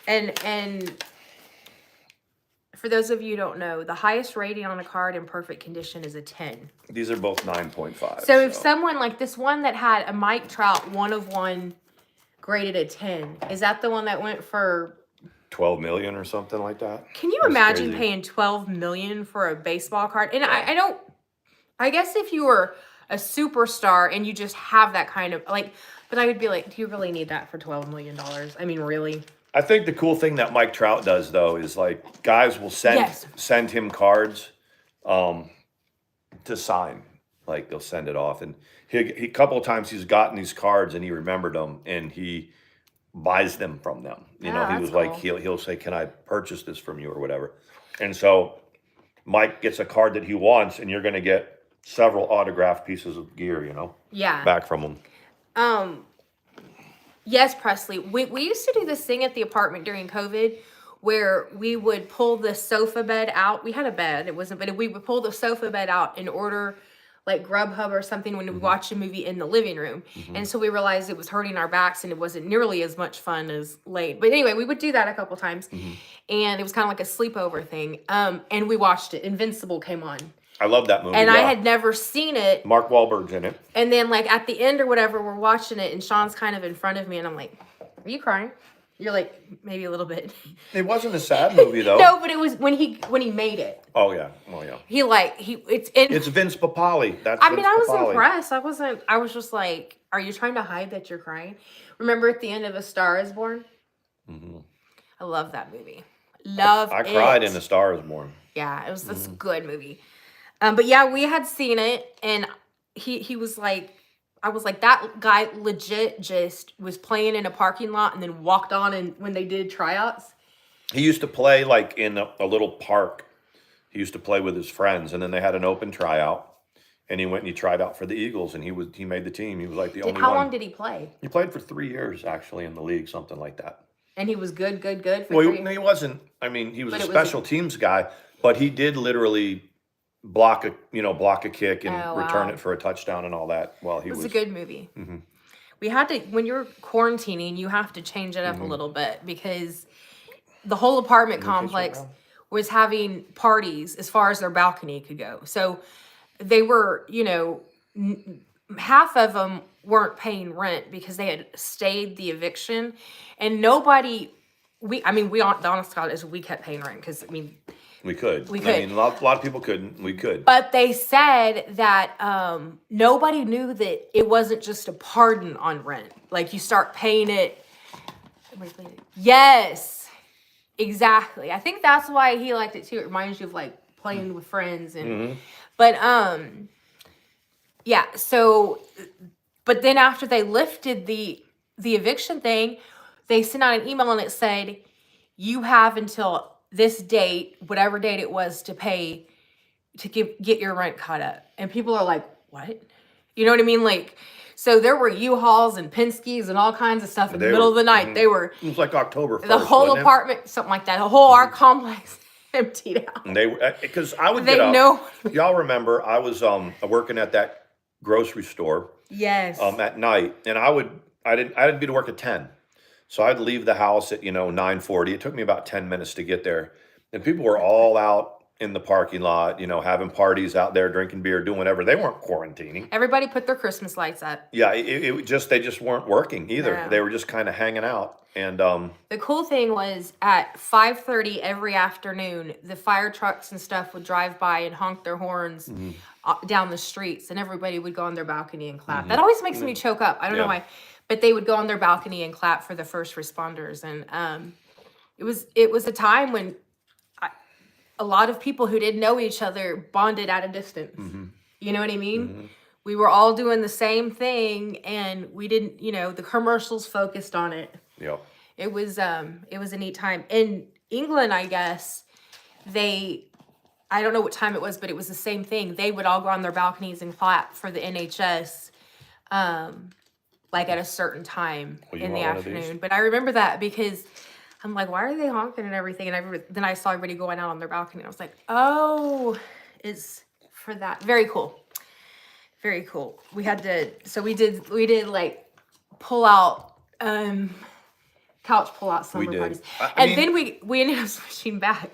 And for those of you who don't know, the highest rating on a card in perfect condition is a 10. These are both 9.5. So if someone like this one that had a Mike Trout 1 of 1 graded a 10, is that the one that went for 12 million or something like that? Can you imagine paying 12 million for a baseball card? And I guess if you were a superstar and you just have that kind of but I would be like, do you really need that for $12 million? I mean, really? I think the cool thing that Mike Trout does though is guys will send him cards to sign. They'll send it off, and he a couple of times he's gotten these cards and he remembered them and he buys them from them. He was cool. He'll say, can I purchase this from you or whatever? And so Mike gets a card that he wants, and you're going to get several autographed pieces of gear, back from him. Yes, Presley. We used to do this thing at the apartment during COVID where we would pull the sofa bed out. We had a bed, it wasn't, but we would pull the sofa bed out and order like Grubhub or something when we watched a movie in the living room. And so we realized it was hurting our backs and it wasn't nearly as much fun as laid. But anyway, we would do that a couple times. And it was kind of like a sleepover thing. And we watched it. Invincible came on. I love that movie. And I had never seen it. Mark Wahlberg's in it. And then like at the end or whatever, we're watching it and Sean's kind of in front of me and I'm like, are you crying? You're like, maybe a little bit. It wasn't a sad movie though. No, but it was when he made it. Oh yeah. Oh yeah. It's Vince Papale. That's I was impressed. I was just like, are you trying to hide that you're crying? Remember at the end of A Star Is Born? I love that movie. I cried in A Star Is Born. Yeah, it was this good movie. But yeah, we had seen it and he was like, I was like, that guy legit just was playing in a parking lot and then walked on and when they did tryouts. He used to play like in a little park. He used to play with his friends and then they had an open tryout and he went and he tried out for the Eagles and he made the team. He was like the only one. How long did he play? He played for 3 years actually in the league, something like that. And he was good for well, he wasn't, I mean, he was a special teams guy, but he did literally block a kick and return it for a touchdown and all that while he was. It was a good movie. We had to, when you're quarantining, you have to change it up a little bit because the whole apartment complex was having parties as far as their balcony could go. So they were, half of them weren't paying rent because they had stayed the eviction and nobody, the honest God is we kept paying rent because, we could. I mean, a lot of people couldn't. We could. But they said that nobody knew that it wasn't just a pardon on rent. Like you start paying it. Yes, exactly. I think that's why he liked it too. It reminds you of like playing with friends and. But yeah. So, but then after they lifted the eviction thing, they sent out an email and it said, "You have until this date, whatever date it was, to pay to get your rent caught up." And people are like, what? You know what I mean? Like, so there were U-Hauls and Penske's and all kinds of stuff in the middle of the night. It was like October 1st, the whole apartment, something like that. The whole our complex emptied out. And they were, because I would get up. Y'all remember I was working at that grocery store. Yes. At night, and I didn't be to work at 10. So I'd leave the house at 9:40. It took me about 10 minutes to get there, and people were all out in the parking lot, having parties out there, drinking beer, doing whatever. They weren't quarantining. Everybody put their Christmas lights up. Yeah, they just weren't working either. No. They were just kind of hanging out. And the cool thing was at 5:30 every afternoon, the fire trucks and stuff would drive by and honk their horns down the streets, and everybody would go on their balcony and clap. That always makes me choke up. I don't know why. But they would go on their balcony and clap for the first responders. And it was a time when a lot of people who didn't know each other bonded at a distance. You know what I mean? We were all doing the same thing and we didn't, the commercials focused on it. Yep. It was a neat time. In England, I guess, I don't know what time it was, but it was the same thing. They would all go on their balconies and clap for the NHS. Like at a certain time in the afternoon. But I remember that because I'm like, why are they honking and everything? And then I saw everybody going out on their balcony. I was like, oh, it's for that. Very cool. Very cool. We did like pull out, couch pull out summer parties. Then we ended up switching back.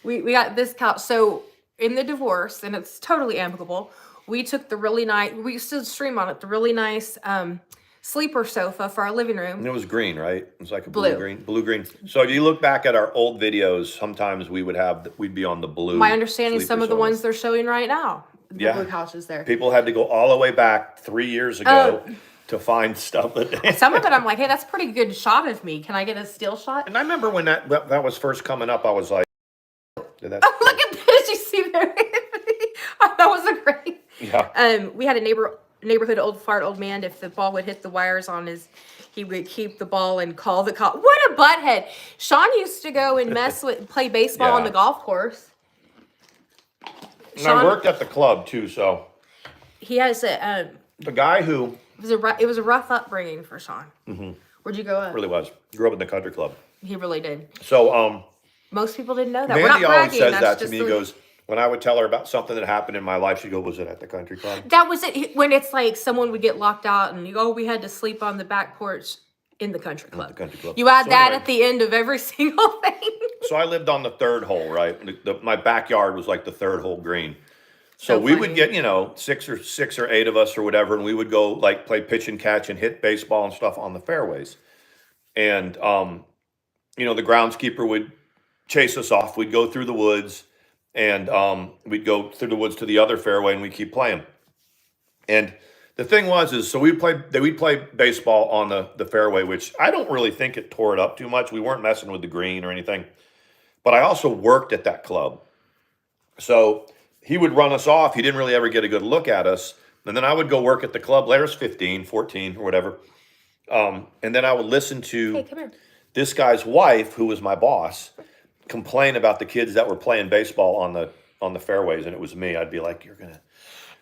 We got this couch. So in the divorce, and it's totally amicable, we took the really nice, we used to stream on it, the really nice, sleeper sofa for our living room. And it was green, right? It was like a blue green. So if you look back at our old videos, sometimes we'd be on the blue. My understanding is some of the ones they're showing right now. The blue couches there. People had to go all the way back 3 years ago to find stuff. Some of it I'm like, hey, that's a pretty good shot of me. Can I get a still shot? And I remember when that was first coming up, I was like, look at this. You see there? That was a great. Yeah. We had a neighborhood old man. If the ball would hit the wires on he would keep the ball and call the cop. What a butthead! Sean used to go and play baseball on the golf course. And I worked at the club too, so he has the guy who it was a rough upbringing for Sean. Where'd you grow up? Really was. Grew up in the country club. He really did. So Most people didn't know that. We're Mandy not always bragging. says That's that to just me. He goes, when I would tell her about something that happened in my life, she'd go, was it at the country club? That was it. When it's like someone would get locked out and you go, oh, we had to sleep on the back porch in the country club. The country club. You add So that anyway, at the end of every single thing. So I lived on the third hole, right? My backyard was like the third hole green. So So we would funny. get, you know, six or eight of us or whatever, and we would go like play pitch and catch and hit baseball and stuff on the fairways. And you know, the groundskeeper would chase us off. We'd go through the woods, and we'd go through the woods to the other fairway, and we'd keep playing. And the thing was, so we'd play baseball on the fairway, which I don't really think it tore it up too much. We weren't messing with the green or anything. But I also worked at that club. So he would run us off. He didn't really ever get a good look at us. And then I would go work at the club. Larry's 15, 14, or whatever. And then I would listen to Hey, come here. this guy's wife, who was my boss, complain about the kids that were playing baseball on the fairways, and it was me. I'd be like,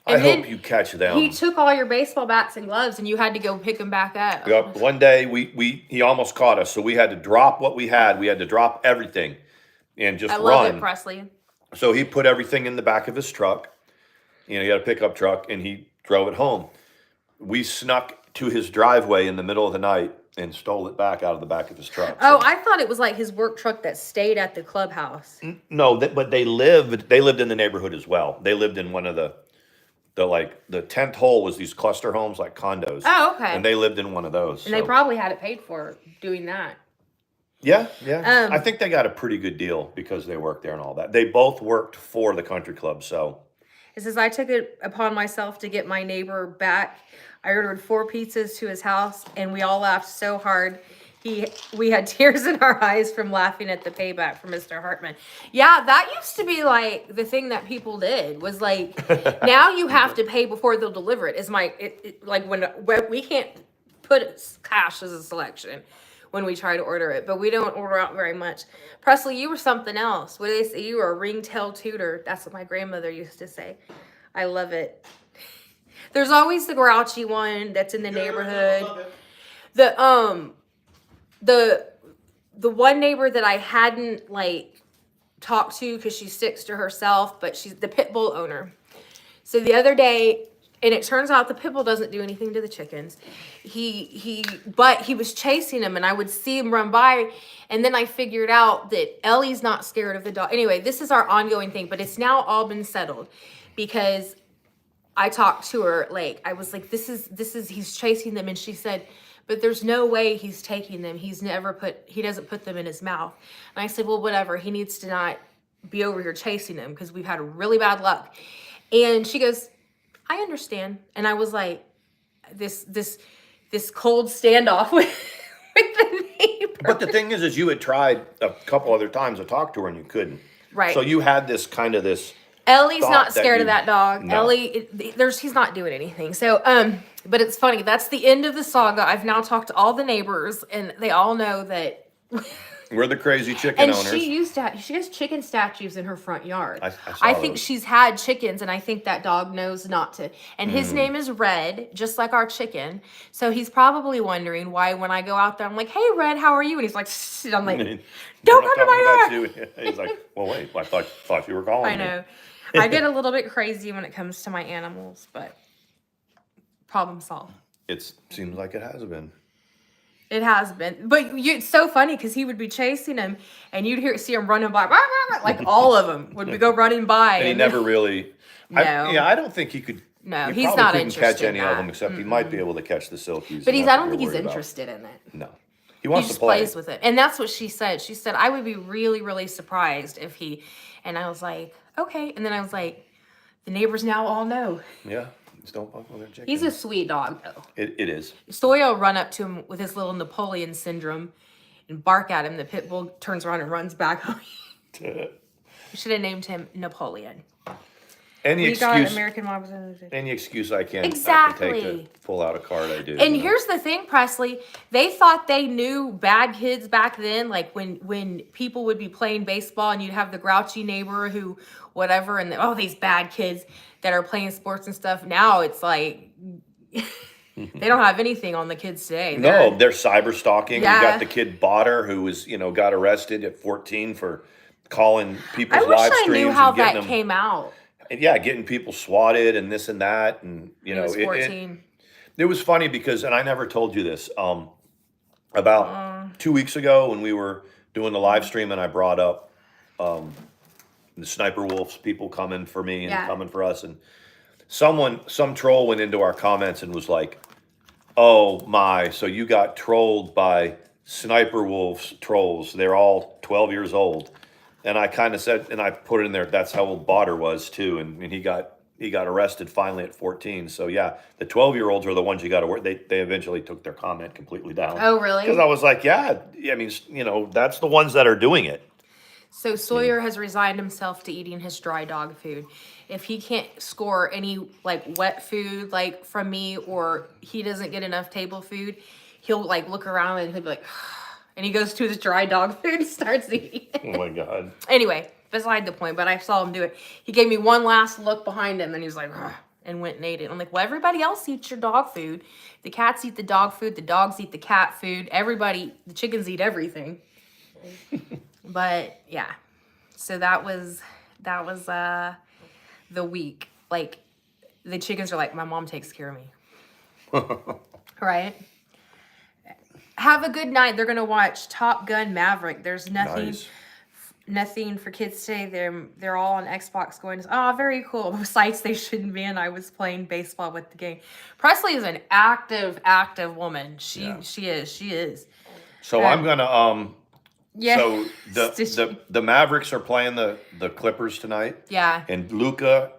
I hope you catch them. He took all your baseball bats and gloves, and you had to go pick them back up. Yep. One day he almost caught us, so we had to drop what we had. We had to drop everything and just I run. love it, Presley. So he put everything in the back of his truck. You know, he had a pickup truck, and he drove it home. We snuck to his driveway in the middle of the night and stole it back out of the back of his truck. Oh, I thought it was like his work truck that stayed at the clubhouse. No, but they lived in the neighborhood as well. They lived in one of the 10th hole was these cluster homes, like condos. Oh, okay. And they lived in one of those. And they probably had it paid for doing that. Yeah. I think they got a pretty good deal because they worked there and all that. They both worked for the country club, so. It says, I took it upon myself to get my neighbor back. I ordered 4 pizzas to his house, and we all laughed so hard. We had tears in our eyes from laughing at the payback from Mr. Hartman. Yeah, that used to be like the thing that people did was like, now you have to pay before they'll deliver it. Is like when we can't put cash as a selection when we try to order it, but we don't order out very much. Presley, you were something else. What do they say? You were a ringtail tutor. That's what my grandmother used to say. I love it. There's always the grouchy one that's in the neighborhood. The one neighbor that I hadn't like talked to because she sticks to herself, but she's the pit bull owner. So the other day, and it turns out the pit bull doesn't do anything to the chickens. But he was chasing them, and I would see him run by, and then I figured out that Ellie's not scared of the dog. Anyway, this is our ongoing thing, but it's now all been settled because I talked to her, like, I was like, this is, he's chasing them. And she said, but there's no way he's taking them. He doesn't put them in his mouth. And I said, well, whatever. He needs to not be over here chasing them because we've had really bad luck. And she goes, I understand. And I was like, this cold standoff with the neighbor. But the thing is you had tried a couple other times to talk to her and you couldn't. Right. So you had this kind of this. Ellie's not scared of that dog. No. Ellie, he's not doing anything. So, but it's funny. That's the end of the saga. I've now talked to all the neighbors, and they all know that We're the crazy chicken owners. She has chicken statues in her front yard. I think those. she's had chickens, and I think that dog knows not to. And his name is Red, just like our chicken. So he's probably wondering why when I go out there, I'm like, hey, Red, how are you? And he's like, shh. I'm like, don't come to my yard. He's like, well, wait, I thought you were calling me. I know. I get a little bit crazy when it comes to my animals, but problem solved. It seems like it has been. It has been. But it's so funny because he would be chasing him and you'd see him running by. Like all of them would go running by. And he never really. No. I don't think he could. No, he he's probably not couldn't interested catch any in of that. them, except he might be able to catch the silkies. But and I that's don't what think he's we're worried about. interested in it. No. He wants just to play. plays with it. And that's what she said. She said, I would be really, really surprised if he. And I was like, okay. And then I was like, the neighbors now all know. Yeah. Just don't fuck with their chickens. He's a sweet dog, though. It is. Sawyer will run up to him with his little Napoleon syndrome and bark at him. The pit bull turns around and runs back. We should have named him Napoleon. Any excuse I can Exactly. take to pull out a card, I do. And here's the thing, Presley. They thought they knew bad kids back then, like when people would be playing baseball and you'd have the grouchy neighbor who whatever, and these bad kids that are playing sports and stuff. Now it's like They don't have anything on the kids today. No, they're cyber stalking. Yeah. We got the kid Botter who was, got arrested at 14 for calling people's I wish live I streams knew how and getting that them, came out. and yeah, getting people swatted and this and that, and He was 14. it was funny because, and I never told you this, about 2 weeks ago when we were doing the live stream, and I brought up the Sniper Wolves people coming for me and coming for us, and some troll went into our comments and was like, "Oh my, so you got trolled by Sniper Wolves trolls? They're all 12 years old." And I kind of said, and I put it in there, that's how old Botter was too, and he got arrested finally at 14. So yeah, the 12-year-olds are the ones you got to work. They eventually took their comment completely down. Oh, really? Because I was like, yeah, I mean, that's the ones that are doing it. So Sawyer has resigned himself to eating his dry dog food. If he can't score any like wet food like from me, or he doesn't get enough table food, he'll like look around and he'll be like, and he goes to his dry dog food and starts eating. Oh my God. Anyway, beside the point, but I saw him do it. He gave me one last look behind him and he was like, "Ugh," and went and ate it. I'm like, well, everybody else eats your dog food. The cats eat the dog food. The dogs eat the cat food. Everybody, the chickens eat everything. But yeah, so that was the week. Like the chickens are like, my mom takes care of me. Right? Have a good night. They're gonna watch Top Gun Maverick. There's nothing for kids today. They're all on Xbox going, oh, very cool. Sites they shouldn't be in. I was playing baseball with the gang. Presley is an active woman. She is. So I'm gonna yeah. So the Mavericks are playing the Clippers tonight. Yeah. And Luka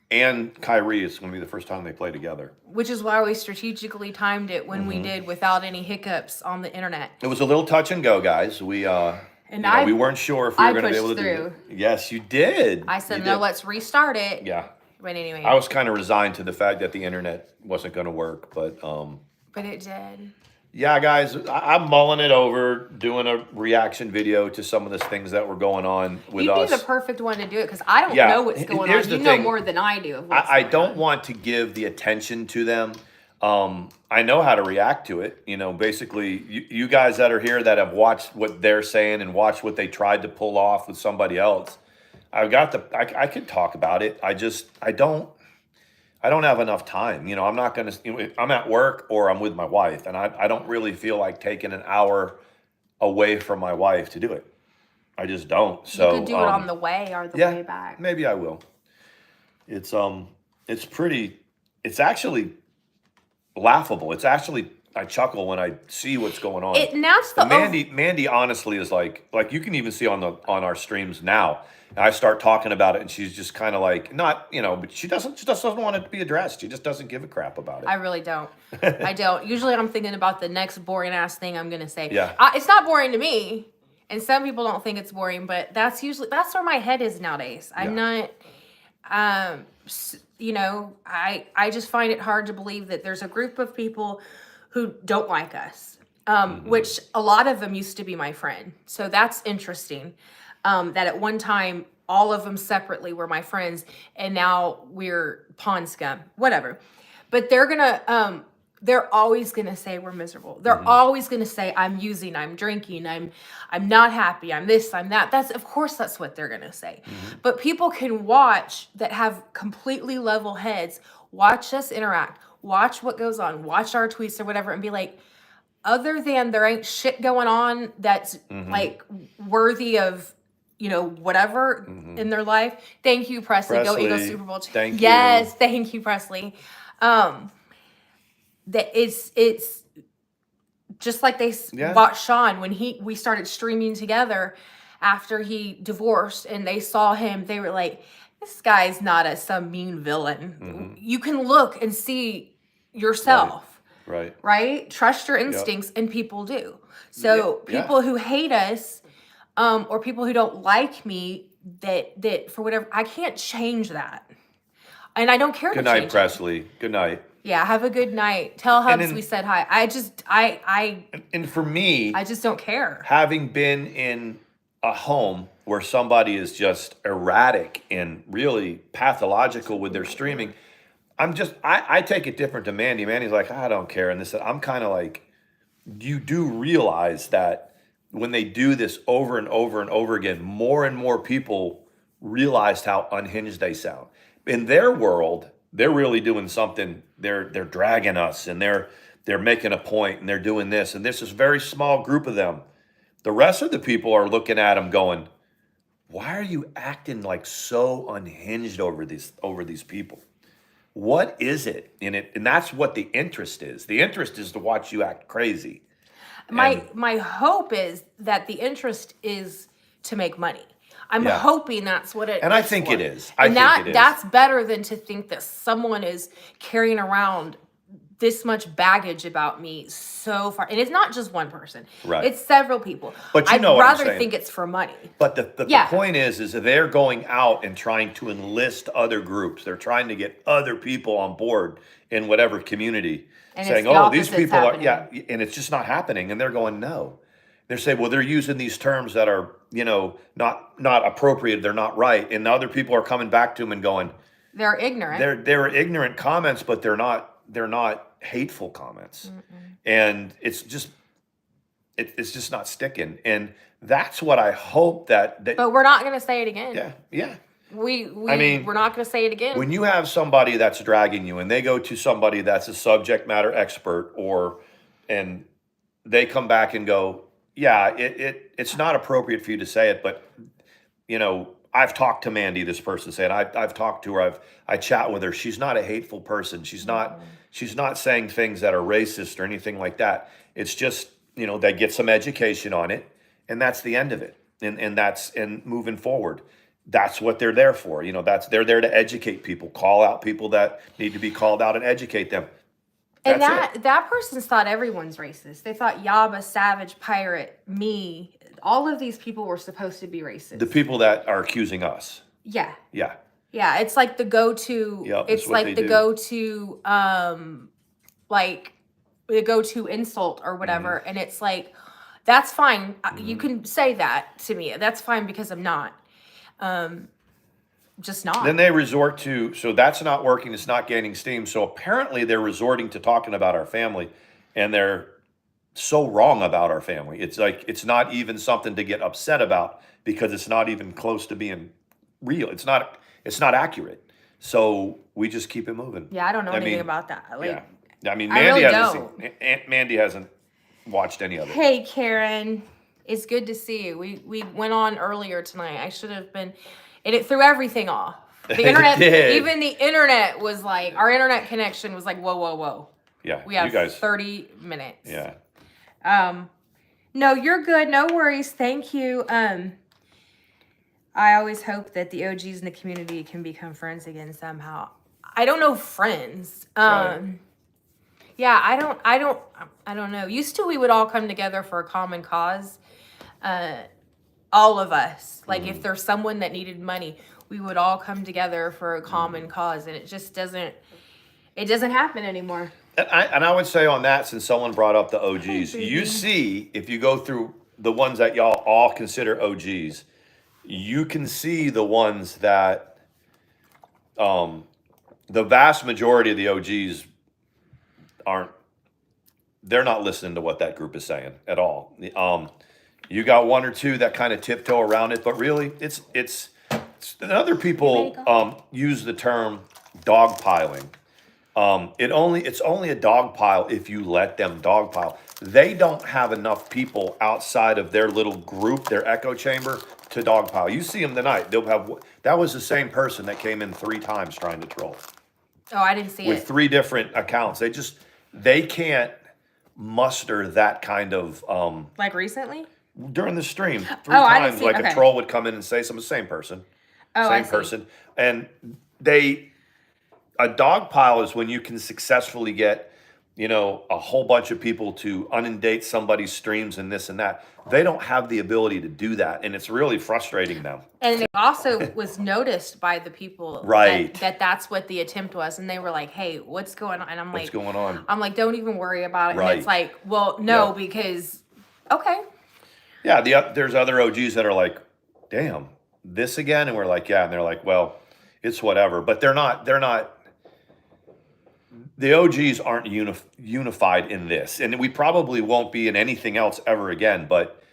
and Kyrie is going to be the first time they play together. Which is why we strategically timed it when we did without any hiccups on the internet. It was a little touch and go, guys. We we weren't sure if we were going to be able to do it. Yes, you did. I said, no, let's restart it. Yeah. But anyway. I was kind of resigned to the fact that the internet wasn't going to work, but it did. Yeah, guys, I'm mulling it over, doing a reaction video to some of the things that were going on with us. You'd be the perfect one to do it because I don't know what's going on. You know more than I do. I don't want to give the attention to them. I know how to react to it. Basically, you guys that are here that have watched what they're saying and watched what they tried to pull off with somebody else, I could talk about it. I don't have enough time. I'm not going to, I'm at work or I'm with my wife, and I don't really feel like taking an hour away from my wife to do it. I just don't. So you could do it on the way or the way back. Maybe I will. It's actually laughable. It's actually, I chuckle when I see what's going on. Mandi honestly is like you can even see on our streams now. I start talking about it, and she's just kind of like, not, but she just doesn't want it to be addressed. She just doesn't give a crap about it. I really don't. I don't. Usually I'm thinking about the next boring ass thing I'm going to say. Yeah. It's not boring to me, and some people don't think it's boring, but that's where my head is nowadays. I'm not, I just find it hard to believe that there's a group of people who don't like us, which a lot of them used to be my friend. So that's interesting. That at one time, all of them separately were my friends, and now we're pond scum, whatever. But they're always gonna say we're miserable. They're always gonna say I'm using, I'm drinking, I'm not happy, I'm this, I'm that. Of course that's what they're gonna say. But people can watch that have completely level heads, watch us interact, watch what goes on, watch our tweets or whatever, and be like, other than there ain't shit going on that's like worthy of whatever in their life. Thank you, Presley. Go Eagles Super Bowl. Thank you. Yes, thank you, Presley. That it's just like they watched Sean when we started streaming together after he divorced, and they saw him. They were like, this guy's not some mean villain. You can look and see yourself. Right? Trust your instincts, and people do. So people who hate us, or people who don't like me, that for whatever, I can't change that, and I don't care. Good night, Presley. Good night. Yeah, have a good night. Tell Hubs we said hi. And for me, I just don't care. Having been in a home where somebody is just erratic and really pathological with their streaming, I take it different to Mandy. Mandy's like, I don't care. And this, I'm kind of like, you do realize that when they do this over and over and over again, more and more people realized how unhinged they sound. In their world, they're really doing something. They're dragging us, and they're making a point, and they're doing this, and this is a very small group of them. The rest of the people are looking at them going, why are you acting like so unhinged over these people? What is it in it? And that's what the interest is. The interest is to watch you act crazy. My hope is that the interest is to make money. I'm hoping that's what it is. And I think it is. That's better than to think that someone is carrying around this much baggage about me so far. And it's not just one person. Right. It's several people. But I'd rather think it's for money. But the point is that they're going out and trying to enlist other groups. They're trying to get other people on board in whatever community. And saying, oh, these people are, and it's just not happening. And they're going, no. They're saying, well, they're using these terms that are, not appropriate. They're not right. And the other people are coming back to them and going, they're ignorant. They're ignorant comments, but they're not hateful comments. And it's just not sticking. And that's what I hope that but we're not going to say it again. Yeah. We're not going to say it again. When you have somebody that's dragging you and they go to somebody that's a subject matter expert and they come back and go, it's not appropriate for you to say it, but I've talked to Mandy, this person said, I've talked to her, I chat with her. She's not a hateful person. She's not saying things that are racist or anything like that. It's just, they get some education on it, and that's the end of it. And moving forward, that's what they're there for. They're there to educate people, call out people that need to be called out and educate them. And that person's thought everyone's racist. They thought Yaba, Savage, Pirate, me, all of these people were supposed to be racist. The people that are accusing us. Yeah. Yeah. Yeah, it's like the go-to. It's like the go-to, the go-to insult or whatever, and it's like, that's fine. You can say that to me. That's fine because I'm not. Just not. Then they resort to, so that's not working. It's not gaining steam. So apparently they're resorting to talking about our family, and they're so wrong about our family. It's like, it's not even something to get upset about because it's not even close to being real. It's not accurate. So we just keep it moving. Yeah, I don't know anything about that. Mandy hasn't watched any of it. Hey, Karen, it's good to see you. We went on earlier tonight. I should have been, and it threw everything off. The internet, even the internet was like, our internet connection was like, whoa. Yeah, we have you guys, 30 minutes. Yeah. No, you're good. No worries. Thank you. I always hope that the OGs in the community can become friends again somehow. I don't know friends. Right. Yeah, I don't know. Used to, we would all come together for a common cause. All of us. Like if there's someone that needed money, we would all come together for a common cause, and it just doesn't happen anymore. And I would say on that, since someone brought up the OGs, you see, if you go through the ones that y'all all consider OGs, you can see the ones that, the vast majority of the OGs they're not listening to what that group is saying at all. You got one or two that kind of tiptoe around it, but really it's other people use the term dogpiling. It's only a dog pile if you let them dogpile. They don't have enough people outside of their little group, their echo chamber, to dogpile. You see them tonight. That was the same person that came in 3 times trying to troll. Oh, I didn't see it. With 3 different accounts. They can't muster that kind of like recently? During the stream, 3 times, I didn't see, a troll would come in and say something, same person. Same person. And a dog pile is when you can successfully get, a whole bunch of people to inundate somebody's streams and this and that. They don't have the ability to do that, and it's really frustrating them. And it also was noticed by the people right. that's what the attempt was, and they were like, "Hey, what's going on?" And I'm like, "What's going on?" I'm like, "Don't even worry about it." Right. And it's like, "Well, no, because okay." Yeah, there's other OGs that are like, "Damn, this again?" And we're like, "Yeah," and they're like, "Well, it's whatever." But they're not the OGs aren't unified in this, and we probably won't be in anything else ever again. But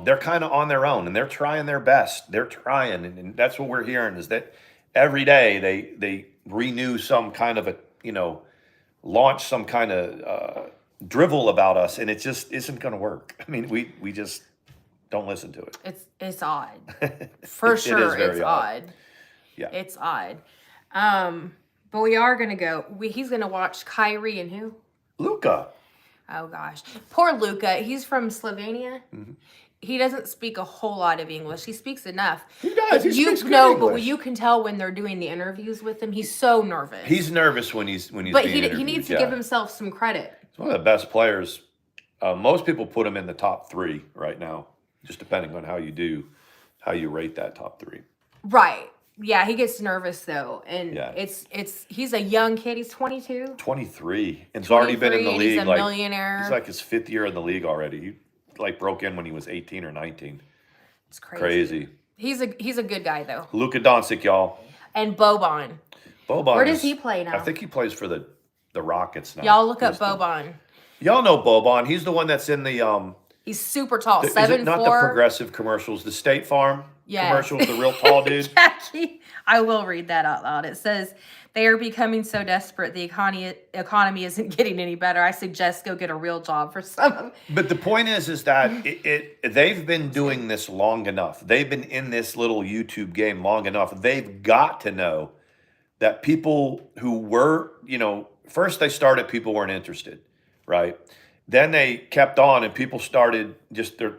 they're kind of on their own, and they're trying their best. They're trying, and that's what we're hearing is that every day they renew some kind of a launch some kind of drivel about us, and it just isn't going to work. I mean, we just don't listen to it. It's odd. For sure, it's odd. Yeah. It's odd. But we are going to go. He's going to watch Kyrie and who? Luka. Oh, gosh. Poor Luka. He's from Slovenia. Mm-hmm. He doesn't speak a whole lot of English. He speaks enough. He does. He speaks good English. But you can tell when they're doing the interviews with him, he's so nervous. He's nervous when he's but being interviewed. He needs to give himself some credit. He's one of the best players. Most people put him in the top 3 right now, just depending on how you rate that top 3. Right. Yeah, he gets nervous though, and he's a young kid. He's 22, 23, and he's already been in the league. He's a millionaire. He's like his 5th year in the league already. He broke in when he was 18 or 19. It's crazy. He's a good guy though. Luka Doncic, y'all, and Boban. Where does he play now? I think he plays for the Rockets now. Y'all look up Boban. Y'all know Boban. He's the one that's in the He's super tall, 7'4". Is it not the Progressive commercials, the State Farm commercials, the real tall dude? Jackie, I will read that out loud. It says, they are becoming so desperate. The economy isn't getting any better. I suggest go get a real job for some of them. But the point is that they've been doing this long enough. They've been in this little YouTube game long enough. They've got to know that people who were, first they started, people weren't interested, right? Then they kept on and people started they're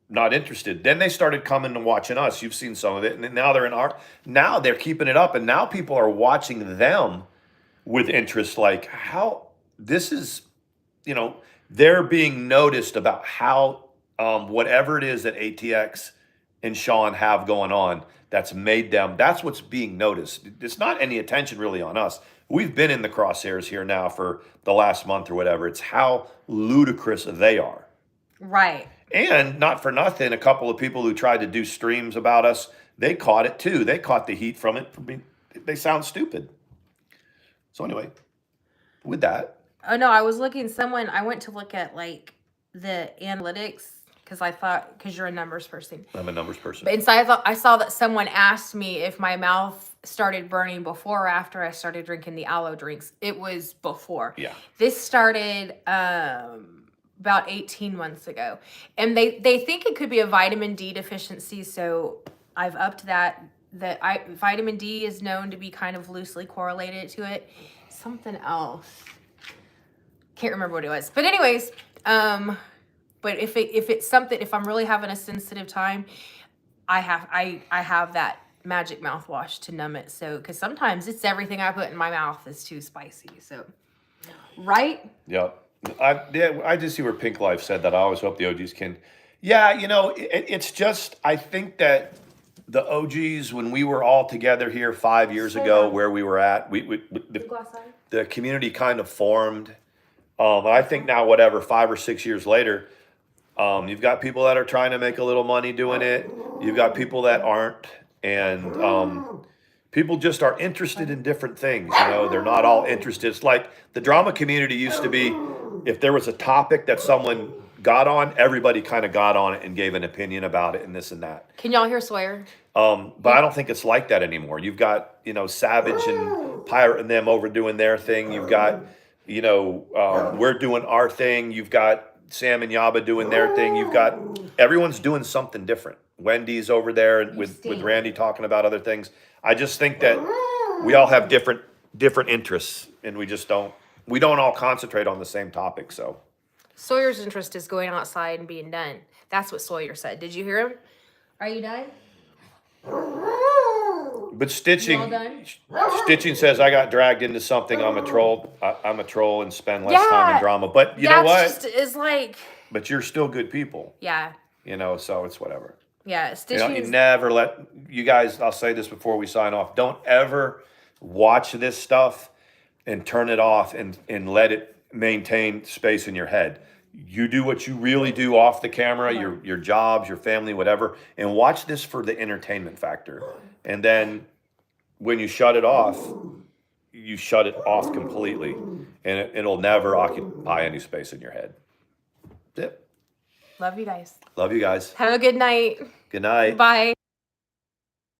not interested. Then they started coming and watching us. You've seen some of it. And now now they're keeping it up. And now people are watching them with interest. Like how this is, they're being noticed about how whatever it is that ATX and Sean have going on that's made them, that's what's being noticed. It's not any attention really on us. We've been in the crosshairs here now for the last month or whatever. It's how ludicrous they are. Right. And not for nothing, a couple of people who tried to do streams about us, they caught it too. They caught the heat from it. They sound stupid. So anyway, with that. Oh, no, I was looking, I went to look at like the analytics because you're a numbers person. I'm a numbers person. And so I saw that someone asked me if my mouth started burning before or after I started drinking the aloe drinks. It was before. Yeah. This started about 18 months ago. And they think it could be a vitamin D deficiency, so I've upped that. Vitamin D is known to be kind of loosely correlated to it. Something else. Can't remember what it was. But anyways, but if it's something, if I'm really having a sensitive time, I have that magic mouthwash to numb it. So, because sometimes it's everything I put in my mouth is too spicy. So, right? Yep. I just see where Pink Life said that. I always hope the OGs can. Yeah, it's just, I think that the OGs, when we were all together here 5 years ago, where we were at, the community kind of formed. I think now, 5 or 6 years later, you've got people that are trying to make a little money doing it. You've got people that aren't. And people just are interested in different things. They're not all interested. It's like the drama community used to be, if there was a topic that someone got on, everybody kind of got on it and gave an opinion about it and this and that. Can y'all hear Sawyer? But I don't think it's like that anymore. You've got, Savage and Pirate and them over doing their thing. You've got, we're doing our thing. You've got Sam and Yaba doing their thing. You've got, everyone's doing something different. Wendy's over there with Randy talking about other things. I just think that we all have different interests, and we don't all concentrate on the same topic. So Sawyer's interest is going outside and being done. That's what Sawyer said. Did you hear him? Are you done? But Stitching says, I got dragged into something. I'm a troll. I'm a troll and spend less time in drama. But you know what? Is like. But you're still good people. Yeah. So it's whatever. Yeah, Stitching. You never let you guys. I'll say this before we sign off. Don't ever watch this stuff and turn it off and let it maintain space in your head. You do what you really do off the camera, your jobs, your family, whatever, and watch this for the entertainment factor. And then when you shut it off, you shut it off completely, and it'll never occupy any space in your head. That's it. Love you guys. Love you guys. Have a good night. Good night. Bye.